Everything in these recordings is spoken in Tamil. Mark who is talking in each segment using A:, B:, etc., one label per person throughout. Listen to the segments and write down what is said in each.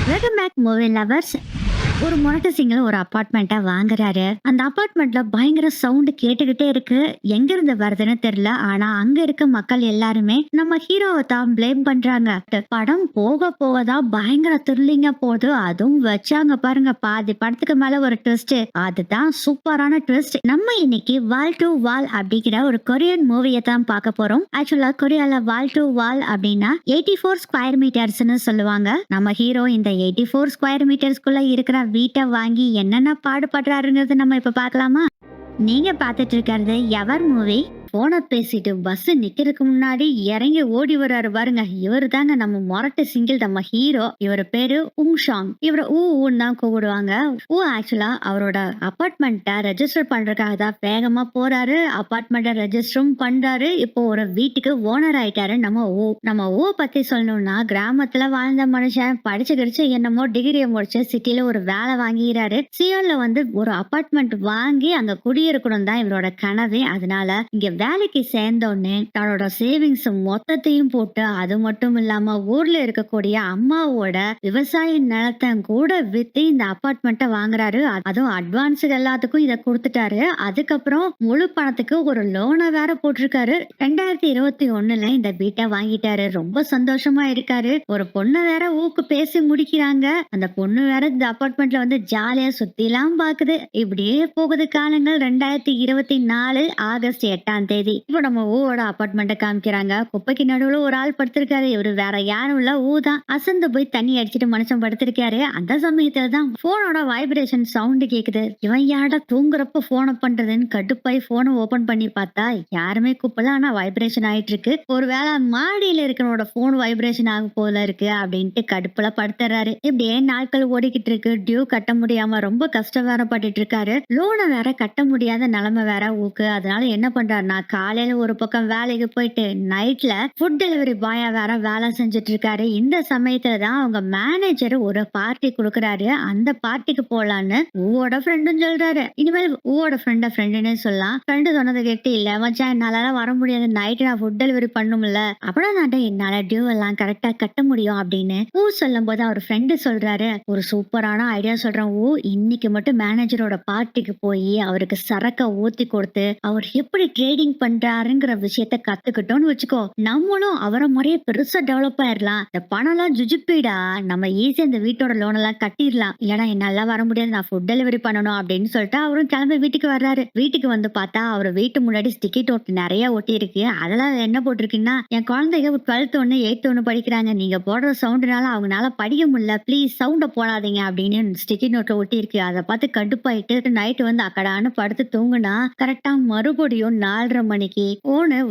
A: Welcome back movie lovers. ஒரு முரட்டு சிங்கிள் ஒரு அபார்ட்மெண்ட்டை வாங்குறாரு. அந்த அபார்ட்மெண்ட்ல பயங்கர சவுண்ட் கேட்டுக்கிட்டே இருக்கு. எங்க இருந்து வருதுன்னு தெரியல. ஆனா அங்க இருக்க மக்கள் எல்லாருமே நம்ம ஹீரோவை தான் பிளேம் பண்றாங்க. படம் போக போகதான் பயங்கர த்ரில்லிங்கா போகுது. அதுவும் வச்சாங்க பாருங்க பாதி படத்துக்கு மேல ஒரு ட்விஸ்ட். அதுதான் சூப்பரான ட்விஸ்ட். நம்ம இன்னைக்கு வால் டு வால் அப்படிங்கிற ஒரு கொரியன் மூவியை தான் பார்க்க போறோம். ஆக்சுவலா கொரியால வால் டு வால் அப்படின்னா 84 ஸ்கொயர் மீட்டர்ஸ்னு சொல்லுவாங்க. நம்ம ஹீரோ இந்த 84 ஸ்கொயர் மீட்டர்ஸ்குள்ள இருக்கிற வீட்டை வாங்கி என்னென்ன பாடுபடுறாருங்கிறது நம்ம இப்ப பார்க்கலாமா? நீங்க பார்த்துட்டு இருக்கிறது எவர் மூவி. போனை பேசிட்டு பஸ் நிக்கிறதுக்கு முன்னாடி இறங்கி ஓடி வர்றாரு பாருங்க. இவரு தாங்க நம்ம மொரட்டு சிங்கிள், நம்ம ஹீரோ. இவர் பேரு உங்ஷாங். இவரை ஊன்னு தான் கூப்பிடுவாங்க. ஆக்சுவலா அவரோட அபார்ட்மெண்ட்டை ரெஜிஸ்டர் பண்றதுக்காக தான் வேகமா போறாரு. அபார்ட்மெண்ட்டை ரெஜிஸ்டரும் பண்றாரு. இப்போ ஒரு வீட்டுக்கு ஓனர் ஆயிட்டாரு. நம்ம பத்தி சொல்லணும்னா, கிராமத்துல வாழ்ந்த மனுஷன் படிச்சு கிடிச்சு என்னமோ டிகிரியை முடிச்சு சிட்டில ஒரு வேலை வாங்கிறாரு. சியோல்ல வந்து ஒரு அபார்ட்மெண்ட் வாங்கி அங்க குடியிருக்கணும் தான் இவரோட கனவே. அதனால இங்க வேலைக்கு சேர்ந்தோடனே தன்னோட சேவிங்ஸ் மொத்தத்தையும் போட்டு, அது மட்டும் இல்லாம ஊர்ல இருக்கக்கூடிய அம்மாவோட விவசாய நிலத்தை கூட வித்து இந்த அபார்ட்மெண்ட்டை வாங்குறாரு. அதுவும் அட்வான்ஸ் எல்லாத்துக்கும் இதை கொடுத்துட்டாரு. அதுக்கப்புறம் முழு பணத்துக்கு ஒரு லோனை வேற போட்டிருக்காரு. 2021ல இந்த வீட்டை வாங்கிட்டாரு. ரொம்ப சந்தோஷமா இருக்காரு. ஒரு பொண்ணை வேற பேசி முடிக்கிறாங்க. அந்த பொண்ணு வேற இந்த அபார்ட்மெண்ட்ல வந்து ஜாலியா சுத்திலாம் பாக்குது. இப்படியே போகுது காலங்கள். 2024 ஆகஸ்ட் 8ஆம் தேதி இப்போ நம்ம ஊவோட அபார்ட்மெண்ட்டை காமிக்கிறாங்க. குப்பைக்கு நடுவுல ஒரு ஆள் படுத்திருக்காரு. இவரு வேற யாரும் இல்ல, தான். அசந்து போய் தண்ணி அடிச்சிட்டு மனுஷன் படுத்திருக்காரு. அந்த சமயத்துலதான் போனோட வைப்ரேஷன் சவுண்ட் கேக்குது. இவன் யாரா தூங்குறப்ப போனை பண்றதுன்னு கடுப்பாய் போனை ஓபன் பண்ணி பார்த்தா யாருமே கூப்பிடல. ஆனா வைப்ரேஷன் ஆயிட்டு இருக்கு. ஒருவேளை மாடியில இருக்கிறவனோட போன் வைப்ரேஷன் ஆகும் போல இருக்கு அப்படின்ட்டு கடுப்புல படுத்துறாரு. இப்படியே நாட்கள் ஓடிக்கிட்டு இருக்கு. டியூ கட்ட முடியாம ரொம்ப கஷ்டம் வேற பட்டுட்டு இருக்காரு. லோனை வேற கட்ட முடியாத நிலைமை வேற ஊக்கு. அதனால என்ன பண்றாருன்னா, காலையில ஒரு பக்கம் வேலைக்கு போயிட்டு நைட்ல ஃபுட் டெலிவரி பாயா வேற வேலை செஞ்சுட்டு இருக்காரு. இந்த சமயத்துலதான் அவங்க மேனேஜர் ஒரு பார்ட்டி கொடுக்கறாரு. அந்த பார்ட்டிக்கு போலான்னு ஊவோட ஃப்ரெண்டும் சொல்றாரு. இனிமேல் ஊவோட ஃப்ரெண்டுன்னு சொல்லலாம். ஃப்ரெண்டு சொன்னதை கேட்டு, இல்ல மச்சான் என்னால வர முடியாது, நைட்டு நான் ஃபுட் டெலிவரி பண்ணும்ல, அப்படின்னா என்னால டியூ எல்லாம் கரெக்டா கட்ட முடியும் அப்படின்னு சொல்லும் போது அவர் ஃப்ரெண்டு சொல்றாரு, ஒரு சூப்பரான ஐடியா சொல்றேன். இன்னைக்கு மட்டும் மேனேஜரோட பார்ட்டிக்கு போய் அவருக்கு சரக்க ஊத்தி கொடுத்து அவர் எப்படி ட்ரேடிங் பண்றாருங்கிற விஷயத்த கத்துக்கிட்டோம்னு வச்சுக்கோ, நம்மளும் அவரை மாதிரியே பெருசா டெவலப் ஆயிடலாம். இந்த பணம் எல்லாம் ஜுஜுப்பீடா, நம்ம ஈஸியா இந்த வீட்டோட லோன் எல்லாம் கட்டிடலாம். இல்லனா என்னால வர முடியாது, நான் ஃபுட் டெலிவரி பண்ணணும் அப்படின்னு சொல்லிட்டு அவரும் கிளம்பி வீட்டுக்கு வர்றாரு. வீட்டுக்கு வந்து பார்த்தா அவர் வீட்டு முன்னாடி ஸ்டிக்கி நோட் நிறைய ஒட்டி இருக்கு. அதெல்லாம் என்ன போட்டிருக்குன்னா, என் குழந்தைங்க 12th 1 8th 1 படிக்கிறாங்க, நீங்க போடுற சவுண்டுனால அவங்களால படிக்க முடியல, பிளீஸ் சவுண்ட போடாதீங்க அப்படின்னு ஸ்டிக்கி நோட்ல ஒட்டி இருக்கு. அதை பார்த்து கடுப்பாயிட்டு நைட்டு வந்து அக்கடான்னு படுத்து தூங்குனா கரெக்டா மறுபடியும் 4:30 மணிக்கு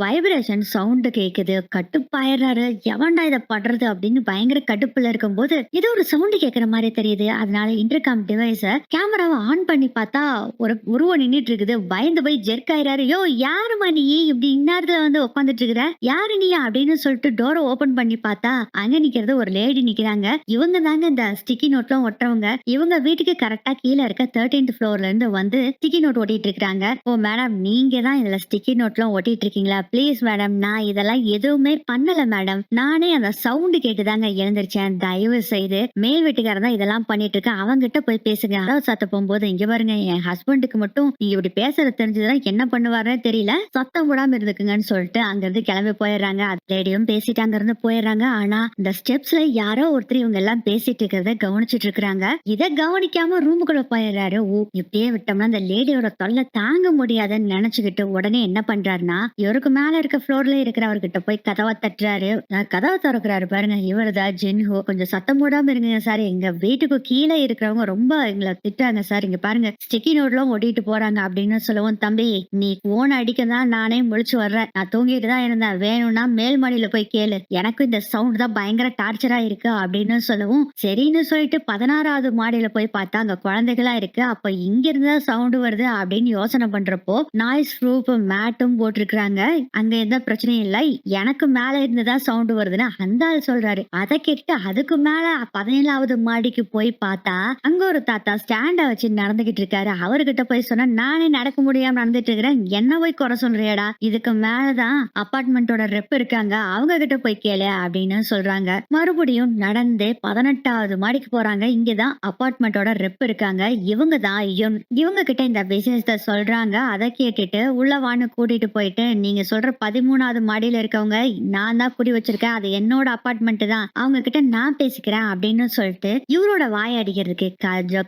A: வைப்ரேஷன் சவுண்ட் கேக்குது. கட்டுப்பாயிடுறாரு. எவன்டா இதை பண்றது அப்படின்னு பயங்கர கடுப்புல இருக்கும் போது இது ஒரு சவுண்ட் கேட்கற மாதிரி தெரியுது. அதனால இன்டர்காம் டிவைஸ கேமராவை ஆன் பண்ணி பார்த்தா ஒரு உருவம் நின்னுட்டு இருக்குது. பயந்து போய் ஜெர்க் ஆயிராரு. யோ யாருமா நீ, இப்படி இந்நேரத்துல வந்து உட்காந்துட்டு இருக்கிற, யாரு நீ அப்படின்னு சொல்லிட்டு டோரை ஓபன் பண்ணி பார்த்தா அங்க நிக்கிறது ஒரு லேடி நிக்கிறாங்க. இவங்க தாங்க இந்த ஸ்டிக்கி நோட்லாம் ஒட்டுறவங்க. இவங்க வீட்டுக்கு கரெக்டா கீழே இருக்க 13th ஃப்ளோர்ல இருந்து வந்து ஸ்டிக்கி நோட் ஒட்டிட்டு இருக்காங்க. ஓ மேடம், நீங்க தான் இதுல ஸ்டிக்கி நோட்லாம் ஒட்டிட்டு இருக்கீங்களா? ப்ளீஸ் மேடம், நான் இதெல்லாம் எதுவுமே பண்ணல மேடம், நானே அந்த சவுண்ட் கேட்டுதாங்க எழுந்திருச்சேன். தயவு செய்து மேல் வீட்டுக்காரர் தான் இதெல்லாம் பண்ணிட்டு இருக்கேன், அவங்கிட்ட போய் பேசுங்க. அதாவது சத்த போகும்போது, இங்க பாருங்க, என் ஹஸ்பண்டுக்கு மட்டும் நீங்க இப்படி பேசுறது தெரிஞ்சதுதான் என்ன பண்ணுவாருன்னு தெரியல, சத்தம் போடாம இருந்துக்குங்கன்னு சொல்லிட்டு அங்க இருந்து கிளம்பி போயிடுறாங்க. லேடியும் பேசிட்டு அங்க இருந்து போயிடுறாங்க. ஆனா இந்த ஸ்டெப்ஸ்ல யாரோ ஒருத்தர் இவங்க எல்லாம் பேசிட்டு இருக்கிறத கவனிச்சிட்டு இருக்காங்க. இதை கவனிக்காம ரூமுக்குள்ள போயிடுறாரு. இப்படியே விட்டோம்னா இந்த லேடியோட தொல்லை தாங்க முடியாதுன்னு நினைச்சுக்கிட்டு உடனே என்ன பண்றாருன்னா, இவருக்கு மேல இருக்க ஃப்ளோர்ல இருக்கிறவர்கிட்ட போய் கதவை தட்டுறாரு. கதவை திறக்கிறாரு பாருங்க, இவருதான் ஜின்ஹோ. கொஞ்சம் சத்தம் போடாம இருங்க சார், எங்க வீட்டுக்கு கீழே இருக்கிறவங்க ரொம்ப எங்களை திட்டாங்க சார், இங்க பாருங்க ஸ்டிக்கி நோட்லாம் ஒட்டிட்டு போறாங்க அப்படின்னு சொல்லவும், தம்பி நீ போன் அடிக்கதான் நானே முழிச்சு வர்றேன், நான் தூங்கிட்டு தான் இருந்தேன், வேணும்னா மேல் மாடியில போய் கேளு, எனக்கு இந்த சவுண்ட் தான் பயங்கர டார்ச்சரா இருக்கு அப்படின்னு சொல்லவும், சரின்னு சொல்லிட்டு 16வது மாடியில போய் பார்த்தா அங்க குழந்தைகளா இருக்கு. அப்ப இங்க இருந்தா சவுண்ட் வருது அப்படின்னு யோசனை பண்றப்போ நாய்ஸ் ப்ரூஃப் மேட் பாட்டும் போட்டிருக்காங்க. அங்க எந்த பிரச்சனையும் இல்ல. எனக்கு மேல இருந்து தான் சவுண்ட் வருதுன்னு அந்த ஆள் சொல்றாரு. அத கேட்டுட்டு அதுக்கு மேல 17வது மாடிக்கு போய் பார்த்தா, அங்க ஒரு தாத்தா ஸ்டாண்ட வச்சு நடந்துகிட்டு இருக்காரு. அவர்கிட்ட போய் சொன்னா, "நானே நடக்க முடியாம நடந்துட்டு இருக்கிறேன். என்ன போய் குறை சொல்றியேடா? இதுக்கு மேல தான் அபார்ட்மெண்ட்டோட ரெப் இருக்காங்க. அவங்க கிட்ட போய் கேளு" அப்படின்னு சொல்றாங்க. மறுபடியும் நடந்து 18வது மாடிக்கு போறாங்க. இங்க தான் அபார்ட்மெண்ட்டோட ரெப் இருக்காங்க. இவங்க தான் இவங்க கிட்ட இந்த விஷயத்த சொல்றாங்க. அத கேட்டுட்டு உள்ள வான்னு கூட்டிட்டு போயிட்டு, "நீங்க சொல்ற 13வது மாடியில இருக்கவங்க நான் தான் குடி வச்சிருக்கேன். அது என்னோட அபார்ட்மெண்ட் தான். அவங்க கிட்ட நான் பேசிக்கிறேன்" அப்படின்னு சொல்லிட்டு இவரோட வாய அடிக்கிறதுக்கு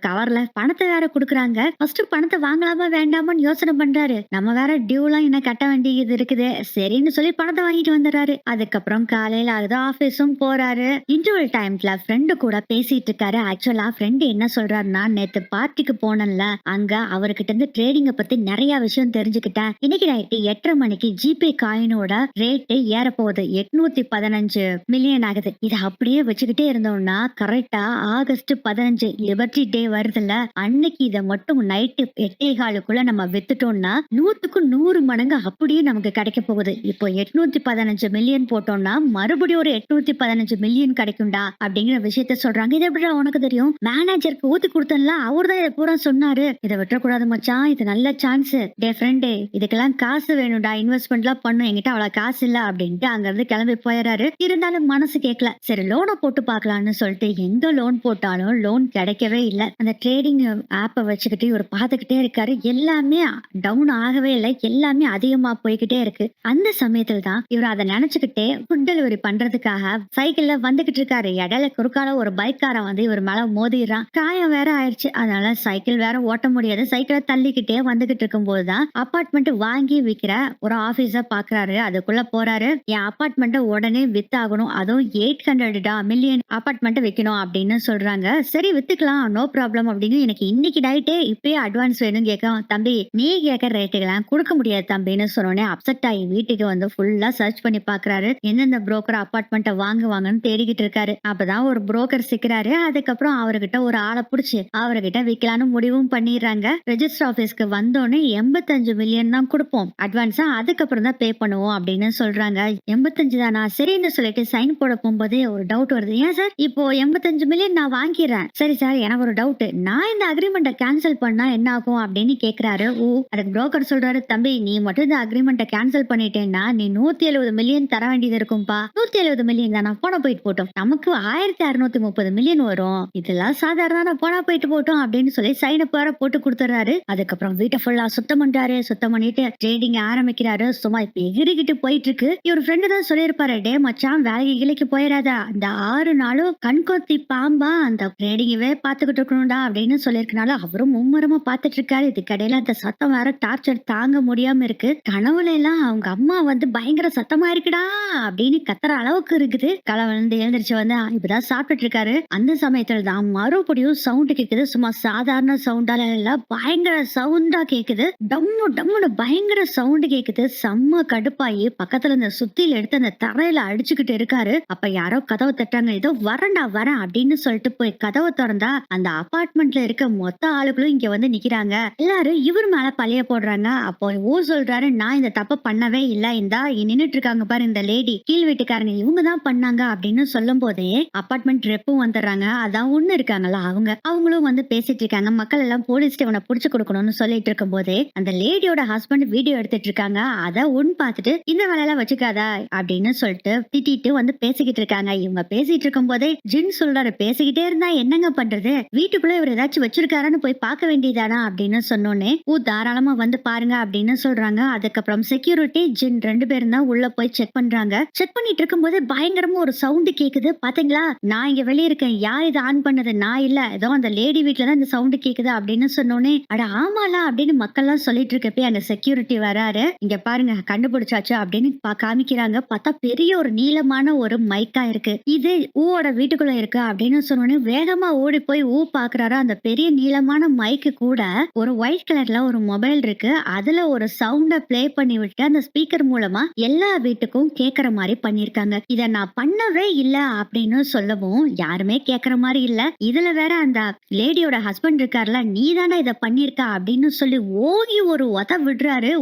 A: கவர்ல பணத்தை வேற குடுக்குறாங்க. ஃபர்ஸ்ட் பணத்தை வாங்கலாமா வேண்டாமான்னு யோசனை பண்றாரு. நம்ம வேற டியூலாம் இன்னும் கட்ட வேண்டியது இருக்குது. சரின்னு சொல்லி பணத்தை வாங்கிட்டு வந்துடுறாரு. அதுக்கப்புறம் காலையில ஆகுது, ஆபீஸும் போறாரு. இன்டர்வல் டைம்ல ஃப்ரெண்டு கூட பேசிட்டு இருக்காரு. ஆக்சுவலா ஃப்ரெண்டு என்ன சொல்றாருன்னா, நேத்து பார்ட்டிக்கு போனேன்ல, அங்க அவர்கிட்ட இருந்து ட்ரேடிங்க பத்தி நிறைய விஷயம் தெரிஞ்சுக்கிட்டேன். இன்னைக்கு நைட்டு 8:30 மணிக்கு ஜிபே காயினோட ரேட் ஏற போகுது. 815 மில்லியன் ஆகுது. இத அப்படியே வச்சுக்கிட்டே இருந்தோம்னா கரெக்டா ஆகஸ்ட் 15 லிபர்ட்டி டே வருதுல்ல, அன்னைக்கு இத மட்டும் நைட்டு 8:15க்குள்ள நம்ம வித்துட்டோம்னா 100க்கு 100 மடங்கு அப்படியே நமக்கு கிடைக்க போகுது. இப்போ 815 மில்லியன் போட்டோம்னா மறுபடியும் ஒரு 815 மில்லியன் கிடைக்கும்டா அப்படிங்கிற விஷயத்த சொல்றாங்க. இது எப்படிடா உனக்கு தெரியும்? மேனேஜருக்கு ஊத்தி கொடுத்தன்ல, அவர்தான் இதை பூரா சொன்னாரு. இதை விட்டுறக்கூடாது மச்சான், இது நல்ல சான்ஸ். டே ஃப்ரெண்டு, இதுக்கெல்லாம் காசு வேணும்டா, இன்வெஸ்ட்மெண்ட்லாம் பண்ணும், என்கிட்ட அவ்வளவு காசு இல்ல அப்படின்ட்டு அங்க இருந்து கிளம்பி போயிடுறாரு. இருந்தாலும் மனசு கேட்கல. சரி லோனை போட்டு பார்க்கலாம்னு சொல்லிட்டு எங்க லோன் போட்டாலும் லோன் கிடைக்கவே இல்லை. அந்த ட்ரேடிங் ஆப்பை வச்சுக்கிட்டு இவர் பார்த்துக்கிட்டே இருக்காரு. எல்லாமே டவுன் ஆகவே இல்லை, எல்லாமே அதிகமா போய்கிட்டே இருக்கு. அந்த சமயத்துல தான் இவர் அதை நினைச்சுக்கிட்டே ஃபுட் டெலிவரி பண்றதுக்காக சைக்கிள்ல வந்துகிட்டு இருக்காரு. இடையில குறுக்கால ஒரு பைக்காரன் வந்து இவர் மேல மோதிடுறான். காயம் வேற ஆயிடுச்சு. அதனால சைக்கிள் வேற ஓட்ட முடியாது. சைக்கிளை தள்ளிக்கிட்டே வந்துகிட்டு இருக்கும் போதுதான் அபார்ட்மெண்ட் வாங்கி விக்கிற ஒரு ஆபீஸ பாக்குறாரு. அதுக்குள்ள போறாரு. என் அபார்ட்மெண்ட்டை உடனே வித்தாகணும், அதுவும் 800 மில்லியன் அபார்ட்மெண்ட் விற்கணும் அப்படின்னு சொல்றாங்க. சரி வித்துக்கலாம், நோ ப்ராப்ளம் அப்படின்னு, எனக்கு இன்னைக்கு நைட்டே இப்பயே அட்வான்ஸ் வேணும் கேட்க, தம்பி நீ கேட்கற ரேட்டுக்கெல்லாம் கொடுக்க முடியாது தம்பின்னு சொன்னோடனே அப்செட் ஆகி வீட்டுக்கு வந்து ஃபுல்லா சர்ச் பண்ணி பாக்குறாரு. எந்தெந்த புரோக்கர் அபார்ட்மெண்ட்டை வாங்குவாங்கன்னு தேடிக்கிட்டு இருக்காரு. அப்பதான் ஒரு புரோக்கர் சிக்கிறாரு. அதுக்கப்புறம் அவர்கிட்ட ஒரு ஆளை பிடிச்சு அவர்கிட்ட விற்கலான்னு முடிவும் பண்ணிடுறாங்க. ரெஜிஸ்டர் ஆபீஸ்க்கு வந்தோடனே 85 மில்லியன் தான் கொடுப்போம் அட்வான்ஸா, அதுக்கப்புறம் தான் பே பண்ணுவோம் அப்படின்னு சொல்றாங்க. 85 தானா, சரின்னு சொல்லிட்டு சைன் போட போகும்போதே ஒரு டவுட் வருது. ஏன் சார் இப்போ 85 மில்லியன் நான் வாங்கிடுறேன். சரி சார், எனக்கு ஒரு டவுட், நான் இந்த அக்ரிமெண்ட்டை கேன்சல் பண்ணா என்ன ஆகும் அப்படின்னு கேக்குறாரு. அதுக்கு புரோக்கர் சொல்றாரு, தம்பி நீ மட்டும் இந்த அக்ரிமெண்ட்டை கேன்சல் பண்ணிட்டேன்னா நீ 170 மில்லியன் தர வேண்டியது இருக்கும்பா. 170 மில்லியன் தானா, போன போயிட்டு போட்டோம், நமக்கு 1630 மில்லியன் வரும், இதெல்லாம் சாதாரண, போனா போயிட்டு போட்டோம் அப்படின்னு சொல்லி சைன் அப் வேற போட்டு கொடுத்துறாரு. அதுக்கப்புறம் வீட்டை ஃபுல்லா சுத்தம் பண்றாரு. சுத்தம் பண்ணிட்டு ட்ரேடிங் ஆரம்பிக்கிறாரு. சும்மா இப்ப எகிரிக்கிட்டு போயிட்டு இருக்கு. இவர் ஃப்ரெண்டு தான் சொல்லியிருப்பாரு, டே மச்சான் வேலைக்கு கிளைக்கு போயிடாத, அந்த 6 நாளும் கண்கொத்தி பாம்பா அந்த ட்ரேடிங்கவே பாத்துக்கிட்டு இருக்கணும்டா அப்படின்னு சொல்லியிருக்கனால அவரும் மும்மரமா பாத்துட்டு இருக்காரு. இதுக்கடையில அந்த சத்தம் வேற டார்ச்சர் தாங்க முடியாம இருக்கு. கனவுல எல்லாம் அவங்க அம்மா வந்து பயங்கர சத்தமா இருக்குடா அப்படின்னு கத்துற அளவுக்கு இருக்குது. கலவன் வந்து எழுந்திரிச்சு வந்து இப்பதான் சாப்பிட்டுட்டு இருக்காரு. அந்த சமயத்துல தான் மறுபடியும் சவுண்ட் கேக்குது. சும்மா சாதாரண சவுண்டால இல்ல, பயங்கர சவுண்டா கேக்குது. டம்மு டம்முன்னு பயங்கர சவுண்ட் கேக்குது. செம்ம கடுப்பாயி பக்கத்துல இந்த சுத்தியில எடுத்து அந்த தரையில அடிச்சுக்கிட்டு இருக்காரு. அப்ப யாரோ கதவை தட்டாங்க. ஏதோ வரேன் அப்படின்னு சொல்லிட்டு போய் கதவை திறந்தா அந்த அபார்ட்மெண்ட்ல இருக்க மொத்த ஆளுகளும் இங்க வந்து நிக்கிறாங்க. எல்லாரும் இவர் மேல பழைய போடுறாங்க. அப்போ சொல்றாரு, நான் இந்த தப்ப பண்ணவே இல்ல, இந்தா நின்னுட்டு இருக்காங்க பாரு இந்த லேடி, கீழ் வீட்டுக்காரங்க, இவங்க தான் பண்ணாங்க அப்படின்னு சொல்லும் போதே அபார்ட்மெண்ட் ரெப்பும் வந்துடுறாங்க. அதான் ஒண்ணு இருக்காங்கல்ல, அவங்களும் வந்து பேசிட்டு இருக்காங்க. மக்கள் எல்லாம் போலீஸ் இவனை புடிச்சு கொடுக்கணும்னு சொல்லிட்டு இருக்கும் போதே அந்த லேடியோட ஹஸ்பண்ட் வீடியோ எடுத்துட்டு இருக்காங்க. அத பார்த்துட்டு இந்த வேலையெல்லாம் வச்சுக்காத அப்படின்னு சொல்லிட்டு திட்டிட்டு வந்து பேசிக்கிட்டு இருக்காங்க. இவங்க பேசிட்டு இருக்கும் போதே ஜின் சொல்றாரு, பேசிக்கிட்டே இருந்தா என்னங்க பண்றது, வீட்டுக்குள்ள இவர் ஏதாச்சும் வச்சிருக்காரான்னு போய் பார்க்க வேண்டியதானா அப்படின்னு சொன்னோன்னே தாராளமா வந்து பாருங்க அப்படின்னு சொல்றாங்க. அதுக்கப்புறம் செக்யூரிட்டி ஜின் 2 பேரும் தான் உள்ள போய் செக் பண்றாங்க. செக் பண்ணிட்டு இருக்கும் போது பயங்கரமா ஒரு சவுண்ட் கேக்குது. பாத்தீங்களா, நான் இங்க வெளிய இருக்கேன், யார் இதை ஆன் பண்ணது, நான் இல்ல, ஏதோ அந்த லேடி வீட்டுல தான் இந்த சவுண்ட் கேக்குது அப்படின்னு சொன்னோன்னே, அட ஆமாலா அப்படின்னு மக்கள் எல்லாம் சொல்லிட்டு இருக்கப்பே அந்த செக்யூரிட்டி வராரு. இங்க பாருங்க கண்டுபிடிச்சாச்சு அப்படின்னு காமிக்கிறாங்க. பார்த்தா பெரிய ஒரு நீளமான ஒரு மைக்கா இருக்கு. இது ஊவோட வீட்டுக்குள்ள இருக்கு அப்படின்னு சொன்னோன்னே வேகமா ஓடி போய் பாக்குறாரு. அந்த பெரிய நீளமான மைக்கு கூட ஒரு ஒயிட் கலர்ல ஒரு மொபைல் இருக்கு. அதுல ஒரு சவுண்ட பிளே பண்ணி விட்டு அந்த ஸ்பீக்கர் மூலமா எல்லா வீட்டுக்கும் கேக்குற மாதிரி பண்ணிருக்காங்க. இத நான் பண்ணவே இல்ல அப்படின்னு சொல்லவும் யாருமே கேக்குற மாதிரி இல்ல. இதுல வேற அந்த லேடியோட ஹஸ்பண்ட் இருக்காருல, நீ தானே இத பண்ணிருக்க அப்படின்னு சொல்லி ஓங்கி ஒரு உத விடுறாரு.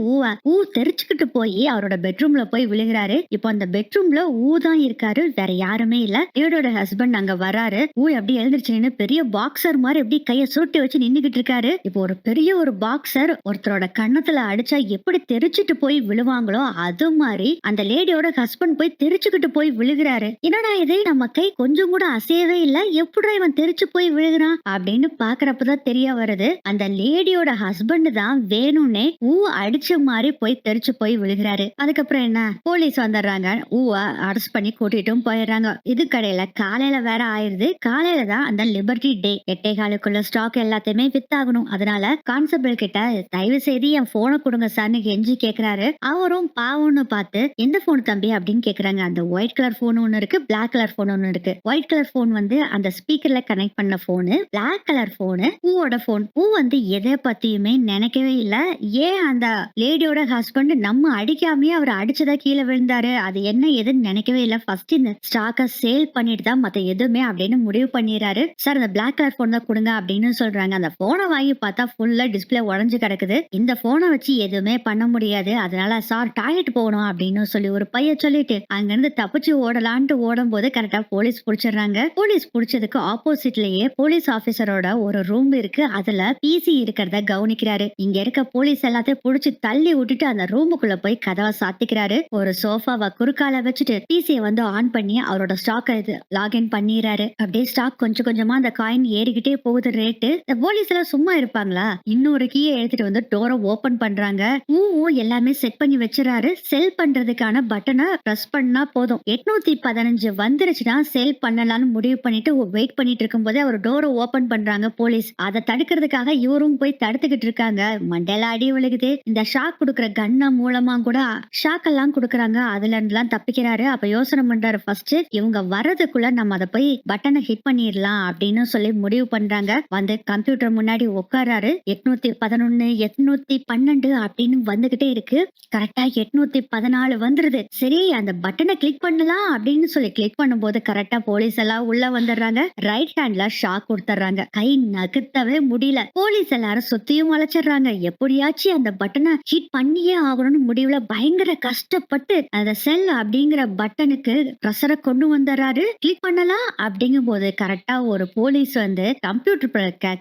A: தெரிச்சுக்கிட்டு போய் அவரோட பெட்ரூம்ல போய் விழுகிறாரு. இப்போ அந்த பெட்ரூம்ல தான் இருக்காரு, வேற யாருமே இல்ல. லேடியோட ஹஸ்பண்ட் அங்க வராரு. அப்படியே எழுந்திருச்சு நின்னு பெரிய பாக்ஸர் மாதிரி எப்படி கைய சுருட்டி வச்சு நின்னுகிட்டு இருக்காரு. இப்போ ஒரு பெரிய ஒரு பாக்ஸர் ஒருத்தரோட கன்னத்துல அடிச்சா எப்படி தெரிச்சிட்டு போய் விழுவாங்களோ அது மாதிரி அந்த லேடியோட ஹஸ்பண்ட் போய் தெரிச்சுக்கிட்டு போய் விழுகிறாரு. என்னடா இது, நம்ம கை கொஞ்சம் கூட அசையவே இல்ல, எப்படா இவன் தெரிச்சு போய் விழுகிறான் அப்படின்னு பாக்குறப்பதான் தெரிய வருது, அந்த லேடியோட ஹஸ்பண்ட் தான் வேணும்னே அடிச்ச மாதிரி போய் தெரிச்சு போய் விழுகிறாரு. அதுக்கப்புறம் என்ன, போலீஸ் வந்துடுறாங்க. அரெஸ்ட் பண்ணி கூட்டிட்டும் போயிடுறாங்க. இது கடையில காலையில வேற ஆயிருது. காலையில தான் அந்த லிபர்ட்டி டே. 8:15க்குள்ள ஸ்டாக் எல்லாத்தையுமே வித்தாகணும். அதனால கான்ஸ்டபிள் கிட்ட தயவு செய்து என் போனை கொடுங்க சார்னு கெஞ்சி கேக்குறாரு. அவரும் பாவம்னு பார்த்து எந்த போன் தம்பி அப்படின்னு கேக்குறாங்க. அந்த ஒயிட் கலர் போன் ஒண்ணு இருக்கு, பிளாக் கலர் போன் ஒண்ணு இருக்கு. ஒயிட் கலர் போன் வந்து அந்த ஸ்பீக்கர்ல கனெக்ட் பண்ண போனு, பிளாக் கலர் போனு பூவோட போன். பூ வந்து எதை பத்தியுமே நினைக்கவே இல்ல. ஏன் அந்த லேடியோட ஹஸ்பண்ட் நம்ம அடிக்காமயே அவர் அடிச்சதா கீழே விழுந்தாரு, அது என்ன எதுன்னு நினைக்கவே இல்ல. ஃபர்ஸ்ட் இந்த ஸ்டாக்க சேல் பண்ணிட்டு தான் மத்த எதுவுமே அப்படின்னு முடிவு பண்ணிடுறாரு. சார் அந்த பிளாக் கலர் போன் தான் கொடுங்க அப்படின்னு சொல்றாங்க. அந்த போனை வாங்கி பார்த்தா ஃபுல்லா டிஸ்பிளே உடஞ்சு கிடக்குது. இந்த போனை வச்சு எதுவுமே பண்ண முடியாது, அதனால சார் டாய்லெட் போகணும் அப்படின்னு சொல்லி ஒரு பைய சொல்லிட்டு அங்க இருந்து தப்பிச்சு ஓடலான்ட்டு ஓடும் போது கரெக்டா போலீஸ் புடிச்சிடுறாங்க. போலீஸ் புடிச்சதுக்கு ஆப்போசிட்லயே போலீஸ் ஆபீசரோட ஒரு ரூம் இருக்கு. அதுல பிசி இருக்கிறத கவனிக்கிறாரு. இங்க இருக்க போலீஸ் எல்லாத்தையும் புடிச்சு தள்ளி விட்டுட்டு அந்த ரூமுக்குள்ள போய் கதவை சாத்திக்கிறாரு. ஒரு சோஃபாவை குறுக்கால வச்சுட்டு பிசியை வந்து ஆன் பண்ணி அவரோட ஸ்டாக் லாகின் பண்ணிடுறாரு. அப்படியே ஸ்டாக் கொஞ்சம் கொஞ்சமா அந்த காயின் ஏறிக்கிட்டே போகுது ரேட்டு. இந்த போலீஸ் எல்லாம் சும்மா இருப்பாங்களா, இன்னொரு கீயை எடுத்துட்டு வந்து டோரை ஓபன் பண்றாங்க. எல்லாமே செட் பண்ணி வச்சிடறாரு. செல் பண்றதுக்கான பட்டனை பிரஸ் பண்ணா போதும். 815 வந்துருச்சுன்னா சேல் பண்ணலாம்னு முடிவு பண்ணிட்டு வெயிட் பண்ணிட்டு இருக்கும் போதே அவர் டோரை ஓபன் பண்றாங்க போலீஸ். அதை தடுக்கிறதுக்காக இவரும் போய் தடுத்துக்கிட்டு இருக்காங்க. மண்டல அடி விழுகுது. இந்த ஷாக் கொடுக்குற கன்ன மூலமா கூட ஷாக் எல்லாம் கொடுக்குறாங்க. அதுல இருந்துலாம் தப்பிக்கிறாரு. அப்ப யோசனை பண்றாரு, ஃபர்ஸ்ட் இவங்க வர்றதுக்குள்ள நம்ம அதை போய் பட்டனை ஹிட் பண்ணிடலாம் அப்படின்னு சொல்லி முடிவு பண்றாங்க. வந்து கம்ப்யூட்டர் முன்னாடி உட்காராரு. 811 812 அப்படின்னு வந்துகிட்டே இருக்கு. கரெக்டா 814 வந்துருது. சரி அந்த பட்டனை கிளிக் பண்ணலாம் அப்படின்னு சொல்லி கிளிக் பண்ணும்போது கரெக்டா போலீஸ் எல்லாம் உள்ள வந்துடுறாங்க. ரைட் ஹேண்ட்ல ஷாக் கொடுத்துறாங்க. கை நகர்த்தவே முடியல. போலீஸ் எல்லாரும் சுத்தியும் வளைச்சிடுறாங்க. எப்படியாச்சும் அந்த பட்டனை ஹிட் பண்ணியே ஆகணும்னு முடிவுல பயங்கர கஷ்டப்பட்டு அந்த செல் அப்படிங்கிற பட்டனுக்கு பிரஷரை கொண்டு வந்துடுறாரு. கிளிக் பண்ணலாம் அப்படிங்கும் போது கரெக்டா ஒரு போலீஸ் வந்து கம்ப்யூட்டர்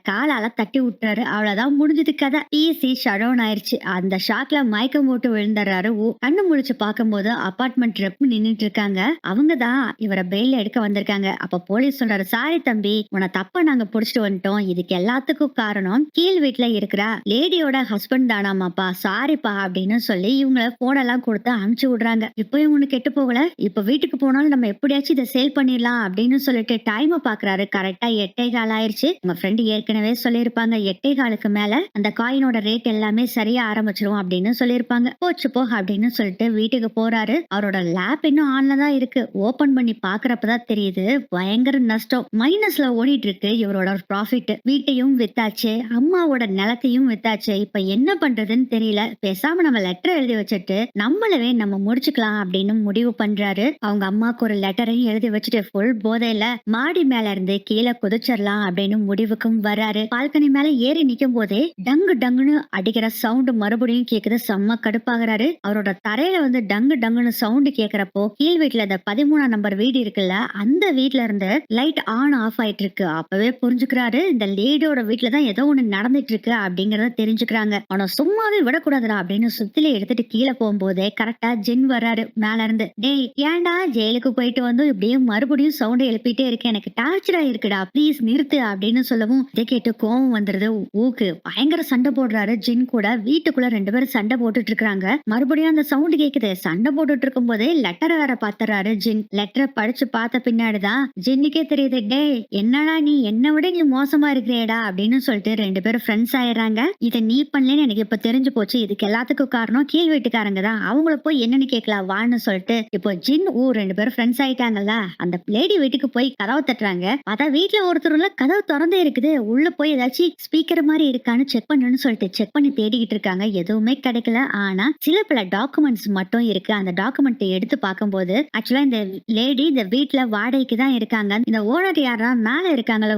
A: காலால தட்டி விட்டுறாரு. அவ்வளவுதான் முடிஞ்சது கதை. பிசி ஷட் டவுன் ஆயிருச்சு. அந்த ஷாக்ல மயக்கம் போட்டு விழுந்துறாரு. கண்ணு முழிச்சு பார்க்கும்போது அபார்ட்மெண்ட் ரெப் நின்னுட்டு இருக்காங்க. அவங்கதான் இவரை பெயில எடுக்க வந்திருக்காங்க. அப்ப போலீஸ் சொல்றாரு, சாரி தம்பி, உன்னை தப்பா நாங்க புடிச்சிட்டு வந்துட்டோம். இதுக்கு எல்லாத்துக்கும் காரணம் கீழ் வீட்டுல இருக்கிற லேடியோட ஹஸ்பண்ட் தானாமாப்பா, சாரிப்பா அப்படின்னு சொல்லி இவங்க போன் எல்லாம் கொடுத்து அனுப்பிச்சு விடுறாங்க. இப்போ இவனு கெட்டு போகல. இப்ப வீட்டுக்கு போனாலும் நம்ம எப்படியாச்சும் இதை சேல் பண்ணிடலாம் அப்படின்னு சொல்லிட்டு டைமை பாக்குறாரு. கரெக்டா 8:15 ஆயிருச்சு. உங்க ஃப்ரெண்டு ஏற்கனவே சொல்லியிருப்பாங்க 8:15க்கு மேல அந்த காயினோட ரேட் எல்லாமே சரியா ஆரம்பிச்சிரும் அப்படின்னு சொல்லியிருப்பாங்க. போச்சு போ அப்படின்னு சொல்லிட்டு வீட்டுக்கு போறாரு. அவரோட லேப் இன்னும் ஆன்ல தான் இருக்கு. ஓபன் பண்ணி பாக்குறப்பதான் தெரியுது பயங்கர நஷ்டம், மைனஸ்ல ஓடிட்டு இருக்கு இவரோட ப்ராஃபிட். வீட்டையும் வித்தாச்சு, அம்மாவோட நிலத்தையும் வித்தாச்சு. இப்ப என்ன பண்றதுன்னு தெரியல. பேசாம நம்ம லெட்டர் எழுதி வச்சுட்டு நம்மளவே நம்ம முடிச்சுக்கலாம் அப்படின்னு முடிவு பண்றாரு. அவங்க அம்மாக்கு ஒரு லெட்டரையும் எழுதி வச்சுட்டு ஃபுல் போதையில மாடி மேல இருந்து கீழே குதிச்சிடலாம் அப்படின்னு முடிவுக்கும் வர்றாரு. பால்கனி மேல ஏறி நிக்கும் போதே டங்கு டங்குன்னு அடிக்கிற சவுண்ட் மறுபடியும் கேக்குது. செம்ம கடுப்பாகிறாரு. அவரோட தரையில வந்து டங்கு டங்குன்னு சவுண்ட் கேக்குறப்போ கீழ் வீட்டுல இந்த 13ஆம் நம்பர் வீடு இருக்குல்ல, அந்த வீட்டுல இருந்து லைட் ஆன் ஆஃப் ஆயிட்டு இருக்கு. அப்பவே புரிஞ்சுக்கிறாரு இந்த லேடியோட வீட்டுலதான் ஏதோ ஒண்ணு நடந்துட்டு இருக்கு அப்படிங்கறத தெரிஞ்சுக்கிறாங்க. அவனை சும்மாவே விடக்கூடாதுடா அப்படின்னு சுத்தில எடுத்துட்டு கீழே போகும்போதே கரெக்டா ஜின் வர்றாரு மேல இருந்து. டேய் ஏன்டா ஜெயிலுக்கு போயிட்டு வந்து இப்படியே மறுபடியும் சவுண்ட் எழுப்பிட்டே இருக்கு, எனக்கு டார்ச்சரா இருக்குடா, ப்ளீஸ் நிறுத்து அப்படின்னு சொல்லவும் இதை கேட்டு கோவம் வந்துருது. ஊக்கு பயங்கர சண்டை போடுறாரு ஜின் கூட. வீட்டுக்குள்ள 2 பேரும் சண்டை போட்டுட்டு இருக்காங்க. மறுபடியும் அந்த சவுண்ட் கேக்குது. சண்டை போட்டுட்டு இருக்கும் போதே லெட்டரை வேற பாத்துறாரு ஜின். லெட்டரை படிச்சு பார்த்த பின்னாடிதான் ஜின்னுக்கே தெரியுது, டேய் என்னடா நீ என்னை விட நீ மோசமா இருக்கிறேடா அப்படின்னு சொல்லிட்டு 2 பேரும் ஃப்ரெண்ட்ஸ் ஆயிடுறாங்க. இதை நீ பண்ணலன்னு எனக்கு இப்ப தெரிஞ்சு போச்சு. இதுக்கு எல்லாத்துக்கும் காரணம் கீழ் வீட்டுக்காரங்க தான். அவங்கள போய் என்னன்னு கேட்கலாம் வான்னு சொல்லிட்டு இப்போ ஜின் 2 பேரும் ஃப்ரெண்ட்ஸ் ஆயிட்டாங்கல்ல. அந்த லேடி வீட்டுக்கு போய் கதவை தட்டுறாங்க. அதான் வீட்டுல ஒருத்தருல கதவு திறந்தே இருக்குது. உள்ள போய் ஏதாச்சும் ஸ்பீக்கர் மாதிரி இருக்கான்னு செக் பண்ணணும்னு சொல்லிட்டு செக் பண்ணி தேடிக்கிட்டு இருக்காங்க. எதுவுமே கிடைக்கல. ஆனா சில பல டாக்குமெண்ட்ஸ் மட்டும் இருக்கு. அந்த டாக்குமெண்ட் எடுத்து பார்க்கும்போது ஆக்சுவலா இந்த லேடி இந்த வீட்டுல வாடகைக்கு தான் இருக்காங்க. இந்த ஓனர் யாரா மேல இருக்காங்களா